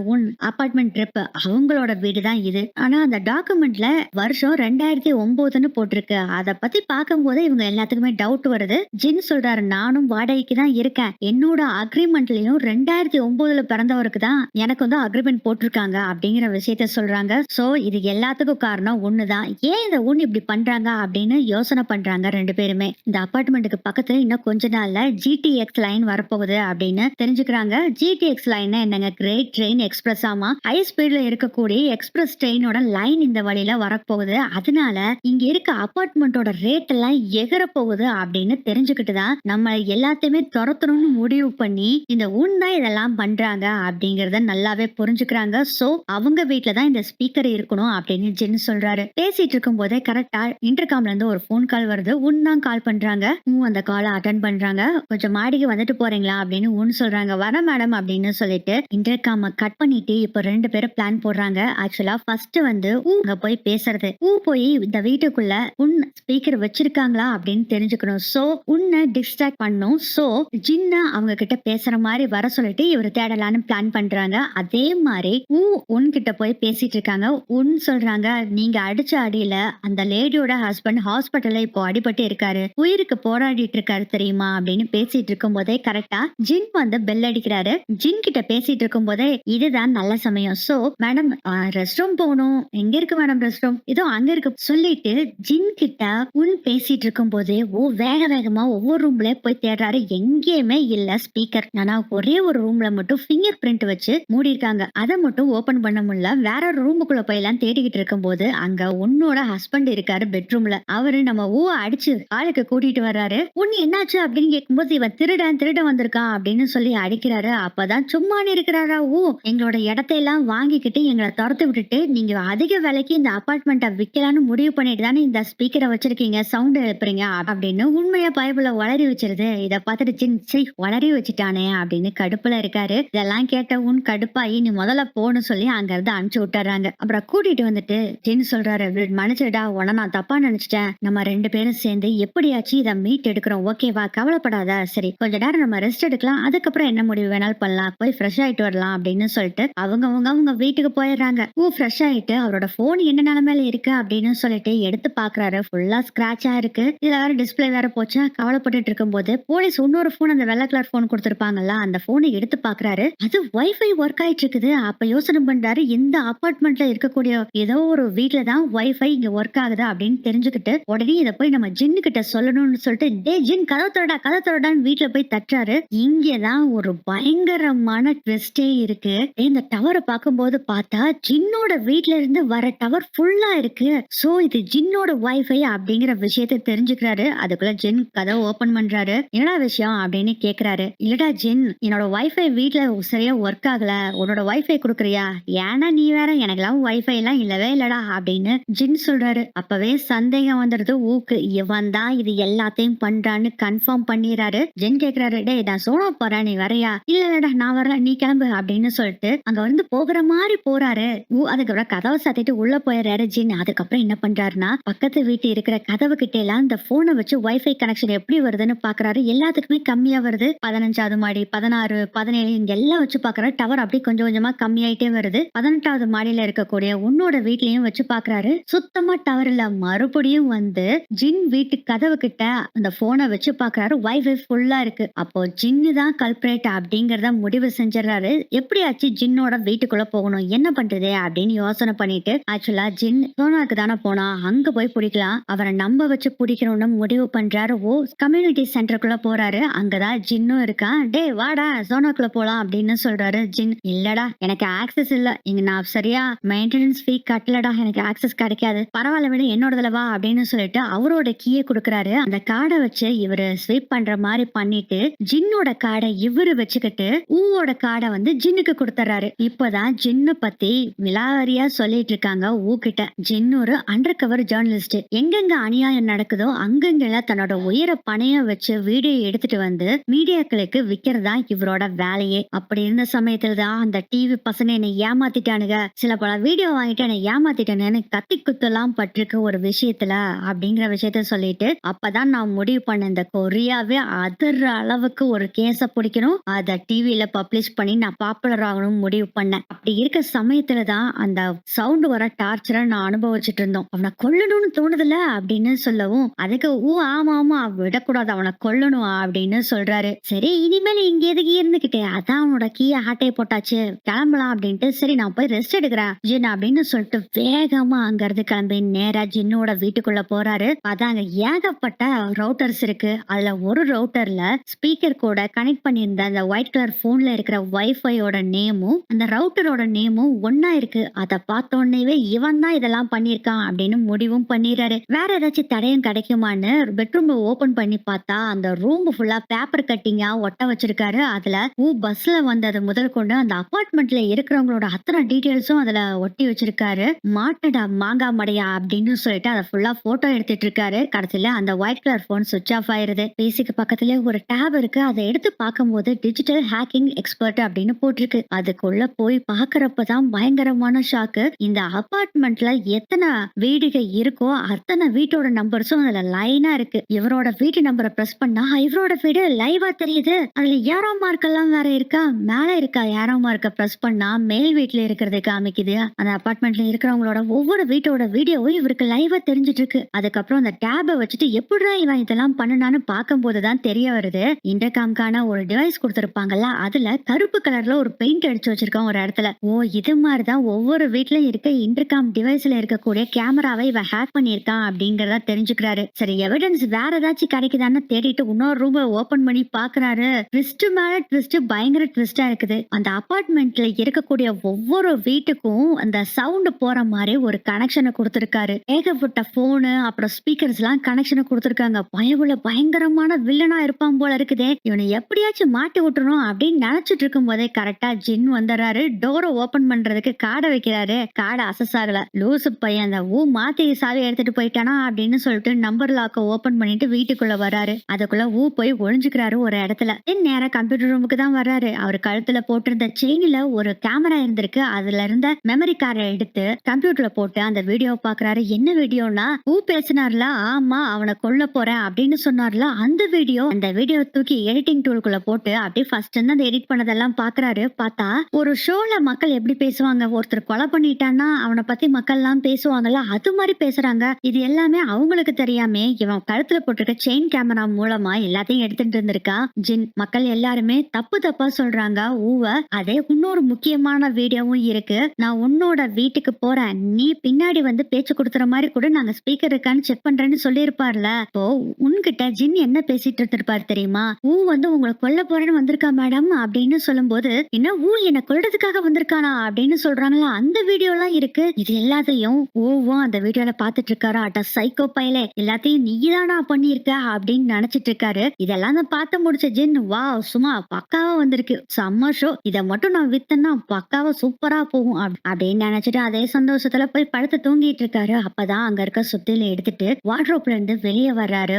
A: அபார்ட்மெண்ட் ட்ரிப், அவங்களோட வீடு தான் இது. ஆனா அந்த டாக்குமெண்ட்ல வருஷம் 2009 20,000ன்னு போட்டிருக்கு. அத பத்தி பார்க்கும்போதே இவங்க எல்லாத்துக்குமே டவுட் வருது. ஜின் சொல்றாரு, நானும் வாடகைக்கு தான் இருக்கேன். என்னோட அக்ரிமெண்ட்லயும் 2009ல பிறந்தவருக்கு தான் எனக்கு வந்து அக்ரிமெண்ட் போட்டிருக்காங்க அப்படிங்கிற விஷயத்த சொல்றாங்க. சோ இது எல்லாத்துக்கும் காரணம் ஒண்ணுதான். ஏன் இந்த ஒண்ணு இப்படி பண்றாங்க அப்படின்னு யோசனை பண்றாங்க 2 பேருமே. இந்த அபார்ட்மெண்ட்டுக்கு பக்கத்துல இன்னும் கொஞ்ச நாள்ல ஜிடிஎக்ஸ் லைன் வரப்போகுது அப்படின்னு தெரிஞ்சுக்கிறாங்க. ஜிடிஎக்ஸ் லைன் என்னங்க, கிரேட் ட்ரெயின் எக்ஸ்பிரஸ் ஆமா. ஹை ஸ்பீட்ல இருக்கக்கூடிய எக்ஸ்பிரஸ் ட்ரெயினோட லைன் இந்த வழியில வரப்போகுது. அதனால இங்க இருக்க அபார்ட்மெண்டோட ரேட் எல்லாம் எகர போகுது அப்படின்னு தெரிஞ்சுக்கிட்டு தான் நம்ம எல்லாத்தையுமே துரத்தணும்னு முடிவு பண்ணி இந்த உண்மை இதெல்லாம் பண்றாங்க அப்படிங்கறத நல்லாவே புரிஞ்சுக்கிறாங்க. சோ அவங்க வீட்டுல தான் இந்த ஸ்பீக்கர் இருக்கணும் அப்படின்னு ஜென் சொல்றாரு. பேசிட்டு இருக்கும் போதே கரெக்டா இன்டர்காம்ல இருந்து ஒரு போன் கால் வருது. உன் தான் கால் பண்றாங்க. அந்த காலை அட்டன் பண்றாங்க. கொஞ்சம் மாடிக்கு வந்துட்டு போறீங்களா அப்படின்னு உன் சொல்றாங்க. வர மேடம் அப்படின்னு சொல்லிட்டு இன்டர்காம கட் பண்ணிட்டு இப்ப 2 பேரும் பிளான் போடுறாங்க. ஆக்சுவலா ஃபர்ஸ்ட் வந்து அங்க போய் பேசுறது, போய் இந்த வீட்டுக்குள்ள உன் ஸ்பீக்கர் வச்சிருக்காங்களா அப்படின்னு தெரிஞ்சுக்கணும். சோ உன்னை டிஸ்ட்ராக்ட் பண்ணும். சோ ஜின்ன அவங்க கிட்ட பேசுற மாதிரி வர சொல்லிட்டு இவர் தேடலான்னு பிளான் பண்றாங்க. அதே மாதிரி உன் கிட்ட போய் பேசிட்டு இருக்காங்க. உன் சொல்றாங்க, நீங்க அடிச்ச அடியில அந்த லேடியோட ஹஸ்பண்ட் ஹாஸ்பிட்டல்ல இப்போ அடிபட்டு இருக்காரு, உயிருக்கு போராடிட்டு இருக்காரு தெரியுமா அப்படின்னு பேசிட்டு இருக்கும் போதே கரெக்டா ஜின் வந்து பெல் அடிக்கிறாரு. ஜின் கிட்ட பேசிட்டு இருக்கும் போதே இதுதான் நல்ல சமயம். சோ மேடம் ரெஸ்ட் ரூம் போகணும். எங்க இருக்கு மேடம் ரெஸ்ட் ரூம்? இதோ அங்க இருக்கு சொல்லிட்டு ஜின் கிட்ட உன் பேசிட்டு இருக்கும் போதே வேக வேகமா ஒவ்வொரு ரூம்ல போய் தேடுறாரு. எங்கேயுமே இல்ல ஸ்பீக்கர். ஆனா ஒரே ஒரு ரூம்ல மட்டும் ஃபிங்கர் பிரிண்ட் வச்சு மூடி இருக்காங்க. அதை மட்டும் ஓபன் பண்ண முடியல. வேற ஒரு ரூமுக்குள்ள போய் எல்லாம் தேடிக்கிட்டு இருக்கும் போது அங்க உன்னோட ஹஸ்பண்ட் இருக்காரு பெட்ரூம்ல. அவரு நம்ம அடிச்சு ஆளுக்கு கூட்டிட்டு வர்றாரு. உன் என்னாச்சு அப்படின்னு கேட்கும்போது இவன் திருட வந்திருக்கான் அப்படின்னு சொல்லி அடிக்கிறாரு. அப்பதான் சும்மா இருக்கிறாரா, எங்களோட இடத்தை எல்லாம் வாங்கிக்கிட்டு எங்களை துரத்து விட்டுட்டு நீங்க அதிக விலைக்கு இந்த அபார்ட்மெண்ட்டை விக்கலான்னு முடிவு பண்ணிட்டு தானே இந்த ஸ்பீக்கரை வச்சிருக்கீங்க, சவுண்ட் எழுப்புறீங்க அப்படின்னு உண்மையா பைபிள வளரி வச்சிருது. இத பார்த்துட்டு ஜின் வளரி வச்சுட்டானே அப்படின்னு கடுப்புல இருக்காரு. இதெல்லாம் கேட்ட உன் கடுப்பாயி நீ முதல்ல போன்னு சொல்லி அங்க இருந்து அனுப்பிச்சு விட்டுறாங்க. அப்புறம் கூட்டிட்டு வந்துட்டு ஜின் சொல்றாரு, மன்னிச்சிடா, உன நான் தப்பா நினைச்சிட்டேன். நம்ம 2 பேரும் சேர்ந்து எப்படியாச்சும் இதை மீட் எடுக்கிறோம், ஓகேவா? கவலைப்படாத. சரி கொஞ்ச நேரம் நம்ம ரெஸ்ட் எடுக்கலாம், அதுக்கப்புறம் என்ன முடிவு வேணாலும் பண்ணலாம், போய் ஃப்ரெஷ் ஆயிட்டு வரலாம் அப்படின்னு சொல்லிட்டு அவங்க வீட்டுக்கு போயிடுறாங்க. ஃப்ரெஷ் ஆயிட்டு அவரோட போன் என்ன நிலைமையில இருக்கு அப்படின்னு சொல்லிட்டு எடுத்து பாக்குறாரு. ஃபுல்லா ஸ்கிராச்சா இருக்கு. இதுல வேற டிஸ்பிளே வேற போச்சா. கவலைப்பட்டு இருக்கும் போது போலீஸ் இன்னொரு போன், அந்த வெள்ளை கலர் போன் கொடுத்திருப்பாங்கல்ல, அந்த போனை எடுத்து பாக்குறாரு. அது வைஃபை ஒர்க் ஆயிட்டு இருக்குது. அப்ப யோசனை பண்றாரு, இந்த அபார்ட்மெண்ட்ல இருக்கக்கூடிய ஏதோ ஒரு வீட்டுல தான் வைஃபை இங்க ஒர்க் ஆகுது அப்படின்னு தெரிஞ்சுக்கிட்டு உடனே இதை போய் நம்ம ஜின்னு கிட்ட சொல்லணும்னு சொல்லிட்டு டே ஜின் கதை தொடடான்னு வீட்டுல போய் தட்டுறாரு. இங்கதான் ஒரு பயங்கரமான ட்விஸ்டே இருக்கு. இந்த டவரை பார்க்கும்போது பார்த்தா ஜின்னோட வீட்ல இருந்து வர டவர் ஃபுல்லா இருக்கு. சோ இது ஜின்னோட வைஃபை அப்படிங்கிற விஷயத்தை தெரிஞ்சுக்கிறாரு. அதுக்குள்ள ஜின் கதவை ஓபன் பண்றாரு. என்னடா விஷயம் அப்படின்னு கேக்குறாரு. இல்லடா ஜின், என்னோட வைஃபை வீட்ல சரியா ஒர்க் ஆகல, உன்னோட வைஃபை கொடுக்குறியா? ஏன்னா நீ வேற, எனக்கெல்லாம் வைஃபை எல்லாம் இல்லவே இல்லடா அப்படின்னு ஜின் சொல்றாரு. அப்பவே சந்தேகம் வந்துடுது ஊக்கு. இவன் தான் இது எல்லாத்தையும் பண்றான்னு கன்ஃபார்ம் பண்ணிடுறாரு. ஜின் கேக்குறாரு, டே நான் சோனா போறேன், நீ வரையா? இல்லடா நான் வரல, நீ கிளம்பு அப்படின்னு சொல்லிட்டு அங்க வந்து போகிற மாதிரி போறாரு. அதுக்கப்புறம் கதவை சாத்திட்டு உள்ள போயிடுறாரு ஜின். அதுக்கப்புறம் என்ன பண்றாருன்னா, பக்கத்து வீட்டு இருக்கிற கதவு கிட்ட எல்லாம் இந்த போனை வச்சு வைஃபை கனெக்ஷன் எப்படி வருதுன்னு பாக்குறாரு. எல்லாத்துக்குமே கம்மியா வருது. 15வது மாடி, 16, 17 இங்க எல்லாம் வச்சு பாக்குறாரு. டவர் அப்படி கொஞ்சம் கொஞ்சமா கம்மியாயிட்டே வருது. 18வது மாடியில இருக்கக்கூடிய உன்னோட வீட்லயும் வச்சு பாக்குறாரு. சுத்தமா டவர் இல்ல. மறுபடியும் வந்து ஜின் வீட்டு கதவு கிட்ட அந்த போனை வச்சு பாக்குறாரு. வைஃபை ஃபுல்லா இருக்கு. அப்போ ஜின்னு தான் கல்பிரேட் அப்படிங்கறத முடிவு செஞ்சிடறாரு. எப்படியாச்சு ஜின்னோட வீட்டுக்குள்ள போகணும், என்ன பண்றது அப்படின்னு யோசனை பண்ணிட்டு ஆக்சுவலா ஜின் சோனாக்கு தானே போனா, அங்க போய் பிடிக்கலாம், அவரை நம்ப வச்சு பிடிக்கணும்னு முடிவு பண்றாரு. கம்யூனிட்டி சென்டருக்குள்ள போறாரு. அங்கதான் ஜின்னும் இருக்கான். டே வாடா சோனாக்குள்ள போலாம் அப்படின்னு சொல்றாரு. ஜின், இல்லடா எனக்கு ஆக்சஸ் இல்ல, இங்க நான் சரியா மெயின்டெனன்ஸ் ஃபீ கட்டலடா, எனக்கு ஆக்சஸ் கிடைக்காது, பரவாயில்ல விட என்னோடதுல வா அப்படின்னு சொல்லிட்டு அவரோட கீயை கொடுக்கறாரு. அந்த கார்டை வச்சு இவரு ஸ்வீப் பண்ற மாதிரி பண்ணிட்டு ஜின்னோட கார்டை இவரு வச்சுக்கிட்டு ஊவோட கார்டை வந்து ஜின்னுக்கு கொடுத்துறாரு. இப்பதான் ஜின்னு பத்தி விலாவரியா சொல்லிட்டு இருக்காங்க கிட்ட. ஜின் ஒரு அண்டர் கவர் ஜேர்னலிஸ்ட். எங்கெங்க அநியாயம் நடக்குதோ அங்கெங்கெல்லாம் தன்னோட உயிரை பணையம் வச்சு வீடியோ எடுத்துட்டு வந்து மீடியாக்களுக்கு விக்கிறதா இவரோட வேலையே. அப்படி இருந்த சமயத்துல தான் அந்த டிவி பசங்க என்னை ஏமாத்திட்டானுங்க, சில பல வீடியோ வாங்கிட்டு என்னை ஏமாத்திட்டானுன்னு கத்தி குத்தலாம் பட்டிருக்க ஒரு விஷயத்துல அப்படிங்கிற விஷயத்த சொல்லிட்டு அப்பதான் நான் முடிவு பண்ண இந்த கொரியாவே அதர் அளவுக்கு ஒரு கேஸ பிடிக்கணும், அத டிவில பப்ளிஷ் பண்ணி நான் பாப்புலர் ஆகணும் முடிவு பண்ணேன். அப்படி இருக்க சமயத்துலதான் அந்த சவுண்ட் வர டார்ச்சரை நான் அனுபவிச்சுட்டு இருந்தோம். அவனை கொல்லணும்னு தோணுதுல அப்படின்னு சொல்லவும், அதுக்கு ஆமா ஆமா விடக்கூடாது, அவனை கொல்லணும் அப்படின்னு சொல்றாரு. சரி இனிமேல் இங்க எதுக்கு இருந்துகிட்டு, அதான் அவனோட கீய ஆட்டைய போட்டாச்சு, கிளம்பலாம் அப்படின்ட்டு, சரி நான் போய் ரெஸ்ட் எடுக்கிறேன் ஜின் அப்படின்னு சொல்லிட்டு வேகமா அங்க இருந்து கிளம்பி நேரா ஜின்னோட வீட்டுக்குள்ள போறாரு. அதான் அங்க ஏகப்பட்ட ரவுட்டர்ஸ் இருக்கு. அதுல ஒரு ரவுட்டர்ல ஸ்பீக்கர் கூட கனெக்ட் பண்ணியிருந்த அந்த ஒயிட் கலர் போன்ல இருக்கிற வைஃபையோட நேமும் அந்த ரவுட்டரோட நேமும் ஒன்னா இருக்கு. அத பார்த்த உடனேவே இவன் தான் இதெல்லாம் பண்ணிருக்கான் அப்படின்னு முடிவும் பண்ணிடுறாரு. வேற ஏதாச்சும் தடயம் கிடைக்குமான்னு பெட்ரூம் ஓபன் பண்ணி பார்த்தா அந்த ரூம் ஃபுல்லா பேப்பர் கட்டிங்கா ஒட்ட வச்சிருக்காரு. அதுல பஸ்ல வந்தது முதல் கொண்டு அந்த அபார்ட்மெண்ட்ல இருக்கிறவங்களோட அத்தனை டீடைல்ஸும் அதுல ஒட்டி வச்சிருக்காரு. மாட்டடா மாங்கா மடையா அப்படின்னு சொல்லிட்டு அதை ஃபுல்லா போட்டோ எடுத்துட்டு இருக்காரு. கடைசியில அந்த ஒயிட் கலர் போன் சுவிட்ச் ஆஃப் ஆயிருது. பேசிக்கு பக்கத்துல ஒரு டேப் இருக்கு. அதை எடுத்து பார்க்கும்போது டிஜிட்டல் ஹேக்கிங் எக்ஸ்பர்ட் அப்படின்னு போட்டிருக்கு. அதுக்குள்ள போய் பாக்குறப்பதான் பயங்கரமான ஷாக்கு. இந்த அபார்ட்மெண்ட்ல எத்தனை வீடுக இருக்கோ அத்தனை வீட்டோட நம்பர்ஸும் அதுல லைனா இருக்கு. இவரோட வீட்டு நம்பரை பிரஸ் பண்ணா இவரோட வீடு லைவா தெரியுது. அதுல ஏரோ மார்க் எல்லாம் வேற இருக்கா. மேல இருக்கா ஏரோ மார்க்க பிரஸ் பண்ணா மேல் வீட்டுல இருக்கிறது காமிக்குது. அந்த அபார்ட்மெண்ட்ல இருக்கிறவங்களோட ஒவ்வொரு வீட்டோட வீடியோவும் இவருக்கு லைவா தெரிஞ்சிட்டு இருக்கு. அதுக்கப்புறம் அந்த டேபை வச்சுட்டு எப்படிடா இவன் இதெல்லாம் பண்ணனான்னு பார்க்கும் போதுதான் தெரிய வருது. இன்டர்காம்கான ஒரு டிவைஸ் கொடுத்திருப்பாங்கல்ல, அதுல கருப்பு கலர்ல ஒரு பெயிண்ட் அடிச்சு வச்சிருக்கான் ஒரு இடத்துல. இது மாதிரிதான் ஒவ்வொரு வீட்லயும் இருக்க இன்டர்காம் டிவைஸ்ல இருக்கக்கூடிய கேமராவை இவன் ஹேக் பண்ணிருக்கான் அப்படிங்கறத தெரிஞ்சுக்கிறாரு. சரி எவிடன்ஸ் வேற ஏதாச்சும் கிடைக்குதான்னு தேடிட்டு இன்னொரு ரூம் ஓபன் பண்ணி பாக்குறாரு. ட்விஸ்ட் மேல ட்விஸ்ட், பயங்கர ட்விஸ்டா இருக்குது. அந்த அபார்ட்மெண்ட்ல இருக்கக்கூடிய ஒவ்வொரு வீட்டுக்கும் அந்த சவுண்ட் போற மாதிரி ஒரு கனெக்ஷனை கொடுத்திருக்காரு. ஏகப்பட்ட போனு அப்புறம் ஸ்பீக்கர்ஸ் எல்லாம் கனெக்ஷனை கொடுத்திருக்காங்க. பயவுல பயங்கரமான வில்லனா இருப்பான் போல இருக்குதே. இவனை எப்படியாச்சும் மாட்டி விட்டுறணும் அப்படின்னு நினைச்சிட்டு இருக்கும் போதே கரெக்டா ஜின் வந்துடுறாரு. டோரை ஓபன் பண்றதுக்கு காடை வைக்கிறாரு. காடை அசசாகல. லூசு பையன் அந்த மாத்தி சாவி எடுத்துட்டு போயிட்டானா அப்படின்னு சொல்லிட்டு நம்பர் லாக்க ஓபன் பண்ணிட்டு வீட்டுக்குள்ள வராரு. அதுக்குள்ள போய் ஒளிஞ்சுக்கிறாரு ஒரு இடத்துல. நேரா கம்ப்யூட்டர் ரூமுக்கு தான் வர்றாரு. அவர் கழுத்துல போட்டிருந்த செயின்ல ஒரு கேமரா இருந்திருக்கு. அதுல இருந்த மெமரி கார்டை எடுத்து கம்ப்யூட்டர்ல போட்டு அந்த வீடியோ பாக்குறாரு. என்ன வீடியோனா பேசினார்ல, ஆமா அவனை கொல்ல போறேன் அப்படின்னு சொன்னார்ல அந்த வீடியோ. அந்த வீடியோ தூக்கி எடிட்டிங் டூலுக்குள்ள போட்டு அப்படியே ஃபர்ஸ்ட் அந்த எடிட் பண்ணதெல்லாம் பாக்குறாரு. பார்த்தா ஒரு ஷோல மக்கள் எப்படி பேசுவாங்க, ஒருத்தர் கொலை பண்ணிட்டான்னா அவனை பத்தி மக்கள் எல்லாம் பேசுவாங்கல்ல, அது மாதிரி பேசுறாங்க. இது எல்லாமே அவங்களுக்கு தெரியாம இவன் கழுத்துல போட்டிருக்க செயின் கேமரா மூலமா எல்லாத்தையும் எடுத்துட்டு இருந்திருக்கா ஜின். மக்கள் எல்லாருமே தப்பு தப்பா சொல்றாங்க அதே இன்னொரு முக்கியமான வீடியோவும் இருக்கு. நான் உன்னோட வீட்டுக்கு போறேன், நீ பின்னாடி வந்து பேச்சு கொடுத்துற மாதிரி கூட நாங்க ஸ்பீக்கர் இருக்கான்னு செக் பண்றேன்னு சொல்லியிருப்பார்ல. இப்போ உன்கிட்ட ஜின் என்ன பேசிட்டு இருந்திருப்பாரு தெரியுமா? வந்து உங்களை கொல்ல போறேன்னு வந்திருக்கா மேடம் அப்படின்னு சொல்லும் போது, என்ன என்ன கொல்றதுக்காக வந்திருக்கானா அப்படின்னு சொல்றாங்களா. அந்த வீடியோ எல்லாம் இருக்கு. இது எல்லாத்தையும் அந்த வீடியோல பாத்துட்டு இருக்காரு. அட்ட சைக்கோ பயலே, எல்லாத்தையும் நீதானா பண்ணிருக்க அப்படின்னு நினைச்சிட்டு இருக்காரு. இதெல்லாம் தான் பார்த்து முடிச்ச ஜின், சும்மா பக்காவா வந்திருக்கு, செம்ம ஷோ, இதை மட்டும் நான் வித்தேன்னா பக்காவா சூப்பரா போகும் அப்படின்னு நினைச்சிட்டு அதே சந்தோஷத்துல போய் படுத்து தூங்கிட்டு இருக்காரு. அப்பதான் அங்க இருக்க சுத்தில எடுத்துட்டு வார்ட்ரோப்ல இருந்து வெளியே வர்றாரு.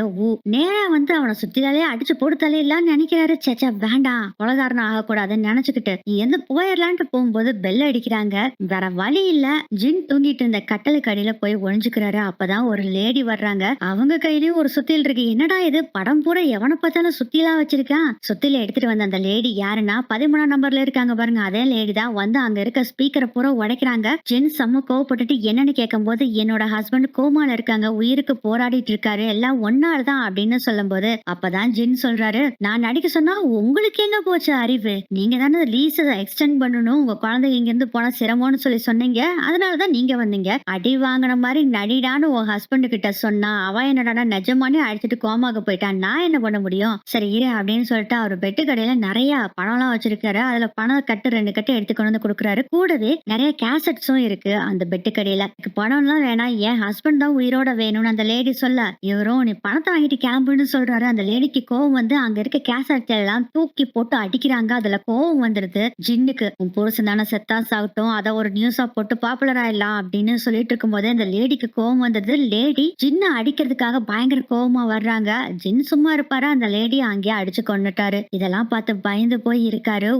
A: நேரா வந்து அவனை சுத்திலாலே அடிச்சு போட்டு தலையிலான்னு நினைக்கிறாரு. சேச்சா வேண்டாம், கொலகாரன் ஆகக்கூடாதுன்னு நினைச்சுக்கிட்டு எந்த போயிடலான்ட்டு போகும்போது பெல் அடிக்கிறாங்க. வேற வழி இல்ல, ஜின் தூங்கிட்டு இருந்த கட்டலுக்கு அடியில போய் ஒழிஞ்சுக்கிறாரு. அப்பதான் ஒரு லேடி வர்றாங்க. அவங்க கையிலயும் ஒரு சுத்தியில் இருக்கு. என்னடா இது, படம் பூரா எவனை பார்த்தாலும் சுத்திலாம் வச்சிருக்கான். சுத்தில எடுத்துட்டு வந்த அந்த லேடி யாருன்னா 13ஆம் நம்பர்ல இருக்காங்க பாருங்க, அதே லேடி தான். வந்து அங்க இருக்க ஸ்பீக்கரை பூரா உடைக்கிறாங்க. ஜின் செம்ம கோவப்பட்டுட்டு என்னன்னு கேட்கும் போது, என்னோட ஹஸ்பண்ட் கோமால இருக்காங்க, உயிருக்கு போராடிட்டு இருக்காரு, எல்லாம் ஒன்னால தான் அப்படின்னு சொல்லும் போது, அப்பதான் ஜின் சொல்றாரு, நான் நடிக்க சொன்னா உங்களுக்கு எங்க போச்சு அறிவு, நீங்க தானே லீஸ் எக்ஸ்டெண்ட் பண்ணணும், உங்க குழந்தை இங்க இருந்து போனா சிரமம்னு சொல்லி சொன்னீங்க, அதனாலதான் நீங்க வந்தீங்க. அடி வாங்கின மாதிரி நடிடான்னு உன் ஹஸ்பண்ட் கிட்ட சொன்னா அவ என்னடா நிஜமானே அழைச்சிட்டு கோமாக்கு போயிட்டான், நான் என்ன பண்ண முடியும். சரி இரு அப்படின்னு சொல்லிட்டு அவர் பெட்டு கடையில நிறைய பணம் எல்லாம் வச்சிருக்காரு. அதுல பணம் கட்டு 2 கட்டு எடுத்து கொண்டு வந்து கொடுக்குறாரு. கூடவே நிறைய கேசட்ஸும் இருக்கு அந்த பெட்டு கடையில. பணம் எல்லாம் வேணாம், என் ஹஸ்பண்ட் தான் உயிரோட வேணும்னு அந்த லேடி சொல்ல, இவரும் நீ பணத்தை வாங்கிட்டு கேம்புன்னு சொல்றாரு. அந்த லேடிக்கு கோவம் வந்து அங்க இருக்க கேசட் எல்லாம் தூக்கி போட்டு அடிக்கிறாங்க. அதுல கோவம் வந்துருது ஜின்னுக்கு. உன் புருஷன் தானே செத்தா சாகட்டும், அதை ஒரு நியூஸா போட்டு பாப்புலர் ஆயிடலாம் அப்படின்னு சொல்லிட்டு இருக்கும் போதே அந்த லேடிக்கு கோவம் வந்தது. லேடி ஜின்ன அடிக்கிறதுக்காக பயங்கர கோவமா வர்றாங்க. ஜின் சும்மா இருப்பாரு, அந்த லேடி அங்கேயே அடிச்சு கொண்டுட்டாரு. இதெல்லாம் பார்த்து பயந்து போய் இருக்காரு.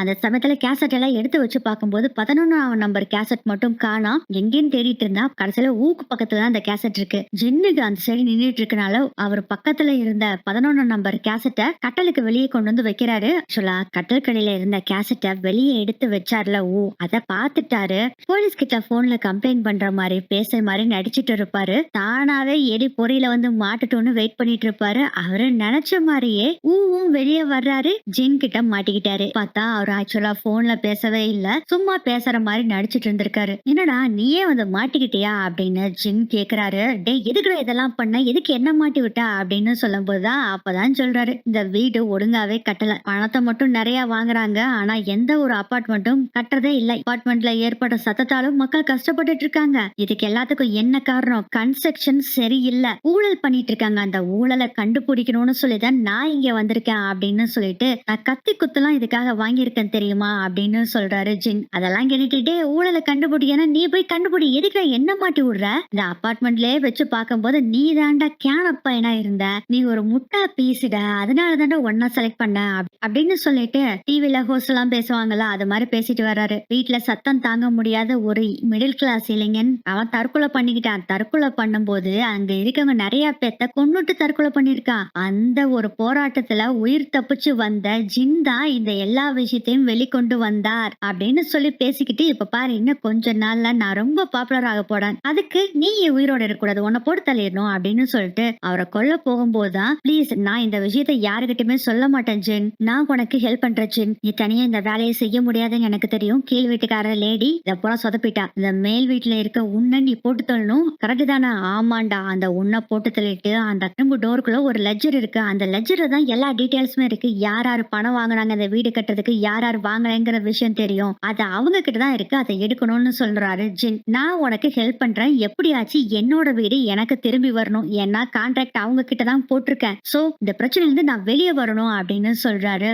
A: அந்த சமயத்துல கேசட் எல்லாம் எடுத்து வச்சு பார்க்கும்போது 11ஆம் நம்பர் கேசட் மட்டும் காணோம். எங்கேன்னு தேடிட்டு இருந்தா கடைசியில ஊக்கு பக்கத்துல தான் அந்த கேசட் இருக்கு. ஜின்னுக்கு அந்த சைடு நின்றுட்டு இருக்கனால அவர் பக்கத்துல இருந்த 11ஆம் நம்பர் கேசட்டை கட்டலுக்கு வெளியே கொண்டு வந்து வைக்கிறாரு. கட்டல் கடையில இருந்த கேசட்டை வெளியே எடுத்து வச்சார்ல, அதை பார்த்துட்டாரு. போலீஸ் கிட்ட போன்ல கம்ப்ளைண்ட் பண்ற மாதிரி பேச மாதிரி நடிச்சிட்டு இருப்பாரு. தானாவே எலி பொறியில வந்து மாட்டுட்டோன்னு வெயிட் பண்ணிட்டு இருப்பாரு. அவரு நினைச்ச மாதிரியே ஊவும் வெளியே வர்றாரு. ஜின் கிட்ட மாட்டிக்கிட்டாரு. பார்த்தா அவர் ஆக்சுவலா போன்ல பேசவே இல்ல. சும்மா பேசுற மாதிரி நடிச்சிட்டு இருந்திருக்காரு. என்னடா நீயே வந்து மாட்டிக்கிட்டியா அப்படின்னு ஜின் கேக்குறாரு. டேய் எதுக்குடா இதெல்லாம் பண்ண, எதுக்கு என்ன மாட்டி விட்டா அப்படின்னு சொல்லும் போதுதான் அப்பதான் சொல்றாரு, இந்த வீடு ஒழுங்காவே கட்டல, பணத்தை மட்டும் நிறைய வாங்குறாங்க, ஆனா எந்த ஒரு அபார்ட்மெண்ட்டும் கட்டுறதே இல்லை. அபார்ட்மெண்ட்ல ஏற்பட்ட சத்தத்தாலும் மக்கள் கஷ்டப்பட்டுட்டு இருக்காங்க. இதுக்கு எல்லாத்துக்கும் என்ன காரணம், கன்ஸ்ட்ரக்ஷன் சரியில்லை, ஊழல் பண்ணிட்டு இருக்காங்க. அந்த ஊழலை கண்டுபிடிக்கணும்னு சொல்லிதான் நான் இங்க வந்திருக்கேன் அப்படின்னு சொல்லிட்டு, நான் கத்தி குத்துலாம் இதுக்காக வாங்கியிருக்கேன் தெரியுமா அப்படின்னு சொல்றாரு ஜின். அதெல்லாம் கேட்டுட்டே ஊழலை கண்டுபிடிக்கனா நீ போய் கண்டுபிடி, எதுக்கு என்ன மாட்டி விடுற, இந்த அபார்ட்மெண்ட்லயே வச்சு பார்க்கும்போது நீ தாண்டா கேனப்பையனா இருந்த, நீ ஒரு முட்டா பீசுட, அதனால தாண்டா ஒன்னா செலக்ட் பண்ண அப்படின்னு சொல்லிட்டு டிவில ஹோஸ்ட் எல்லாம் பேசுவாங்கல்ல, அது மாதிரி பேசிட்டு வர்றாரு. வீட்டுல சத்தம் தாங்க முடியாத ஒரு மிடில் கிளாஸ் இளைஞன் அவன் தற்கொலை பண்ணிக்கிட்டான். தற்கொலை பண்ணும்போது அங்க இருக்கவங்க நிறைய பேத்த கொன்னுட்டு தற்கொலை பண்ணிருக்கான். அந்த ஒரு போராட்டத்துல உயிர் தப்பிச்சு வந்த ஜின் தான் இந்த எல்லா விஷயத்தையும் வெளிக்கொண்டு வந்தார் அப்படின்னு சொல்லி பேசிக்கிட்டு, இப்ப பாரு இன்னும் கொஞ்ச நாள்ல நான் ரொம்ப பாப்புலர் ஆக போறேன், அதுக்கு நீ உயிரோட இருக்கக்கூடாது, உன்னை போட்டு தள்ளிடணும் அப்படின்னு சொல்லிட்டு அவரை கொல்ல போகும்போதுதான், ப்ளீஸ் நான் இந்த விஷயத்த யாருகிட்டயுமே சொல்ல மாட்டேன் ஜின், நான் உனக்கு ஹெல்ப் பண்றேன் ஜின், நீ தனியா இந்த வேலையை செய்ய முடியாதுன்னு எனக்கு தெரியும், கீழ் வீட்டுக்கார லேடி இத பூரா சொதப்பிட்டா, இந்த மேல் வீட்டுல இருக்க உன்னை நீ போட்டு தள்ளணும், கரெக்ட் தானே, ஆமாண்டா, அந்த உன்னை போட்டு தள்ளிட்டு அந்த இரும்பு டோருக்குள்ள ஒரு லெட்ஜர் இருக்கு, அந்த லெட்ஜர்ல தான் எல்லா டீடைல்ஸுமே இருக்கு, யார் யாரு பணம் வாங்கினாங்க அந்த வீடு கட்டுறதுக்கு, யார் யார் வாங்கலைங்கிற விஷயம் தெரியும், அது அவங்க கிட்ட தான் இருக்கு, அதை எடுக்கணும்னு சொல்றாரு ஜின். நான் உனக்கு ஹெல்ப் பண்றேன், எப்படியாச்சு என்னோட வீடு எனக்கு திரும்பி வரணும், ஏன்னா கான்ட்ராக்ட் அவங்க கிட்ட தான் போட்டிருக்கேன், சோ இந்த பிரச்சனைல இருந்து நான் வெளியே வரணும் அப்படின்னு சொல்றாரு.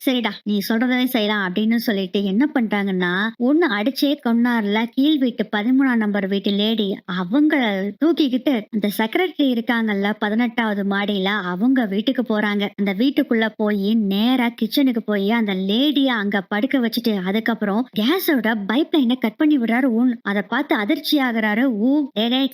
A: சரிடா நீ சொல்றதே செய்யலாம் அப்படின்னு சொல்லிட்டு என்ன பண்றாங்கன்னா, ஒண்ணு அடிச்சே கொன்னார்ல கீழ் வீட்டு 13ஆம் நம்பர் வீட்டு லேடி, அவங்க தூக்கிக்கிட்டு அந்த செக்ரட்டரி இருக்காங்கல்ல 18வது மாடியில, அவங்க வீட்டுக்கு போறாங்க. அந்த வீட்டுக்குள்ள போய் நேரா கிச்சனுக்கு போய் அந்த லேடிய அங்க படுக்க வச்சுட்டு, அதுக்கப்புறம் கேஸோட பைப் லைனை கட் பண்ணி விடுறாரு. அதை பார்த்து அதிர்ச்சி ஆகுறாரு.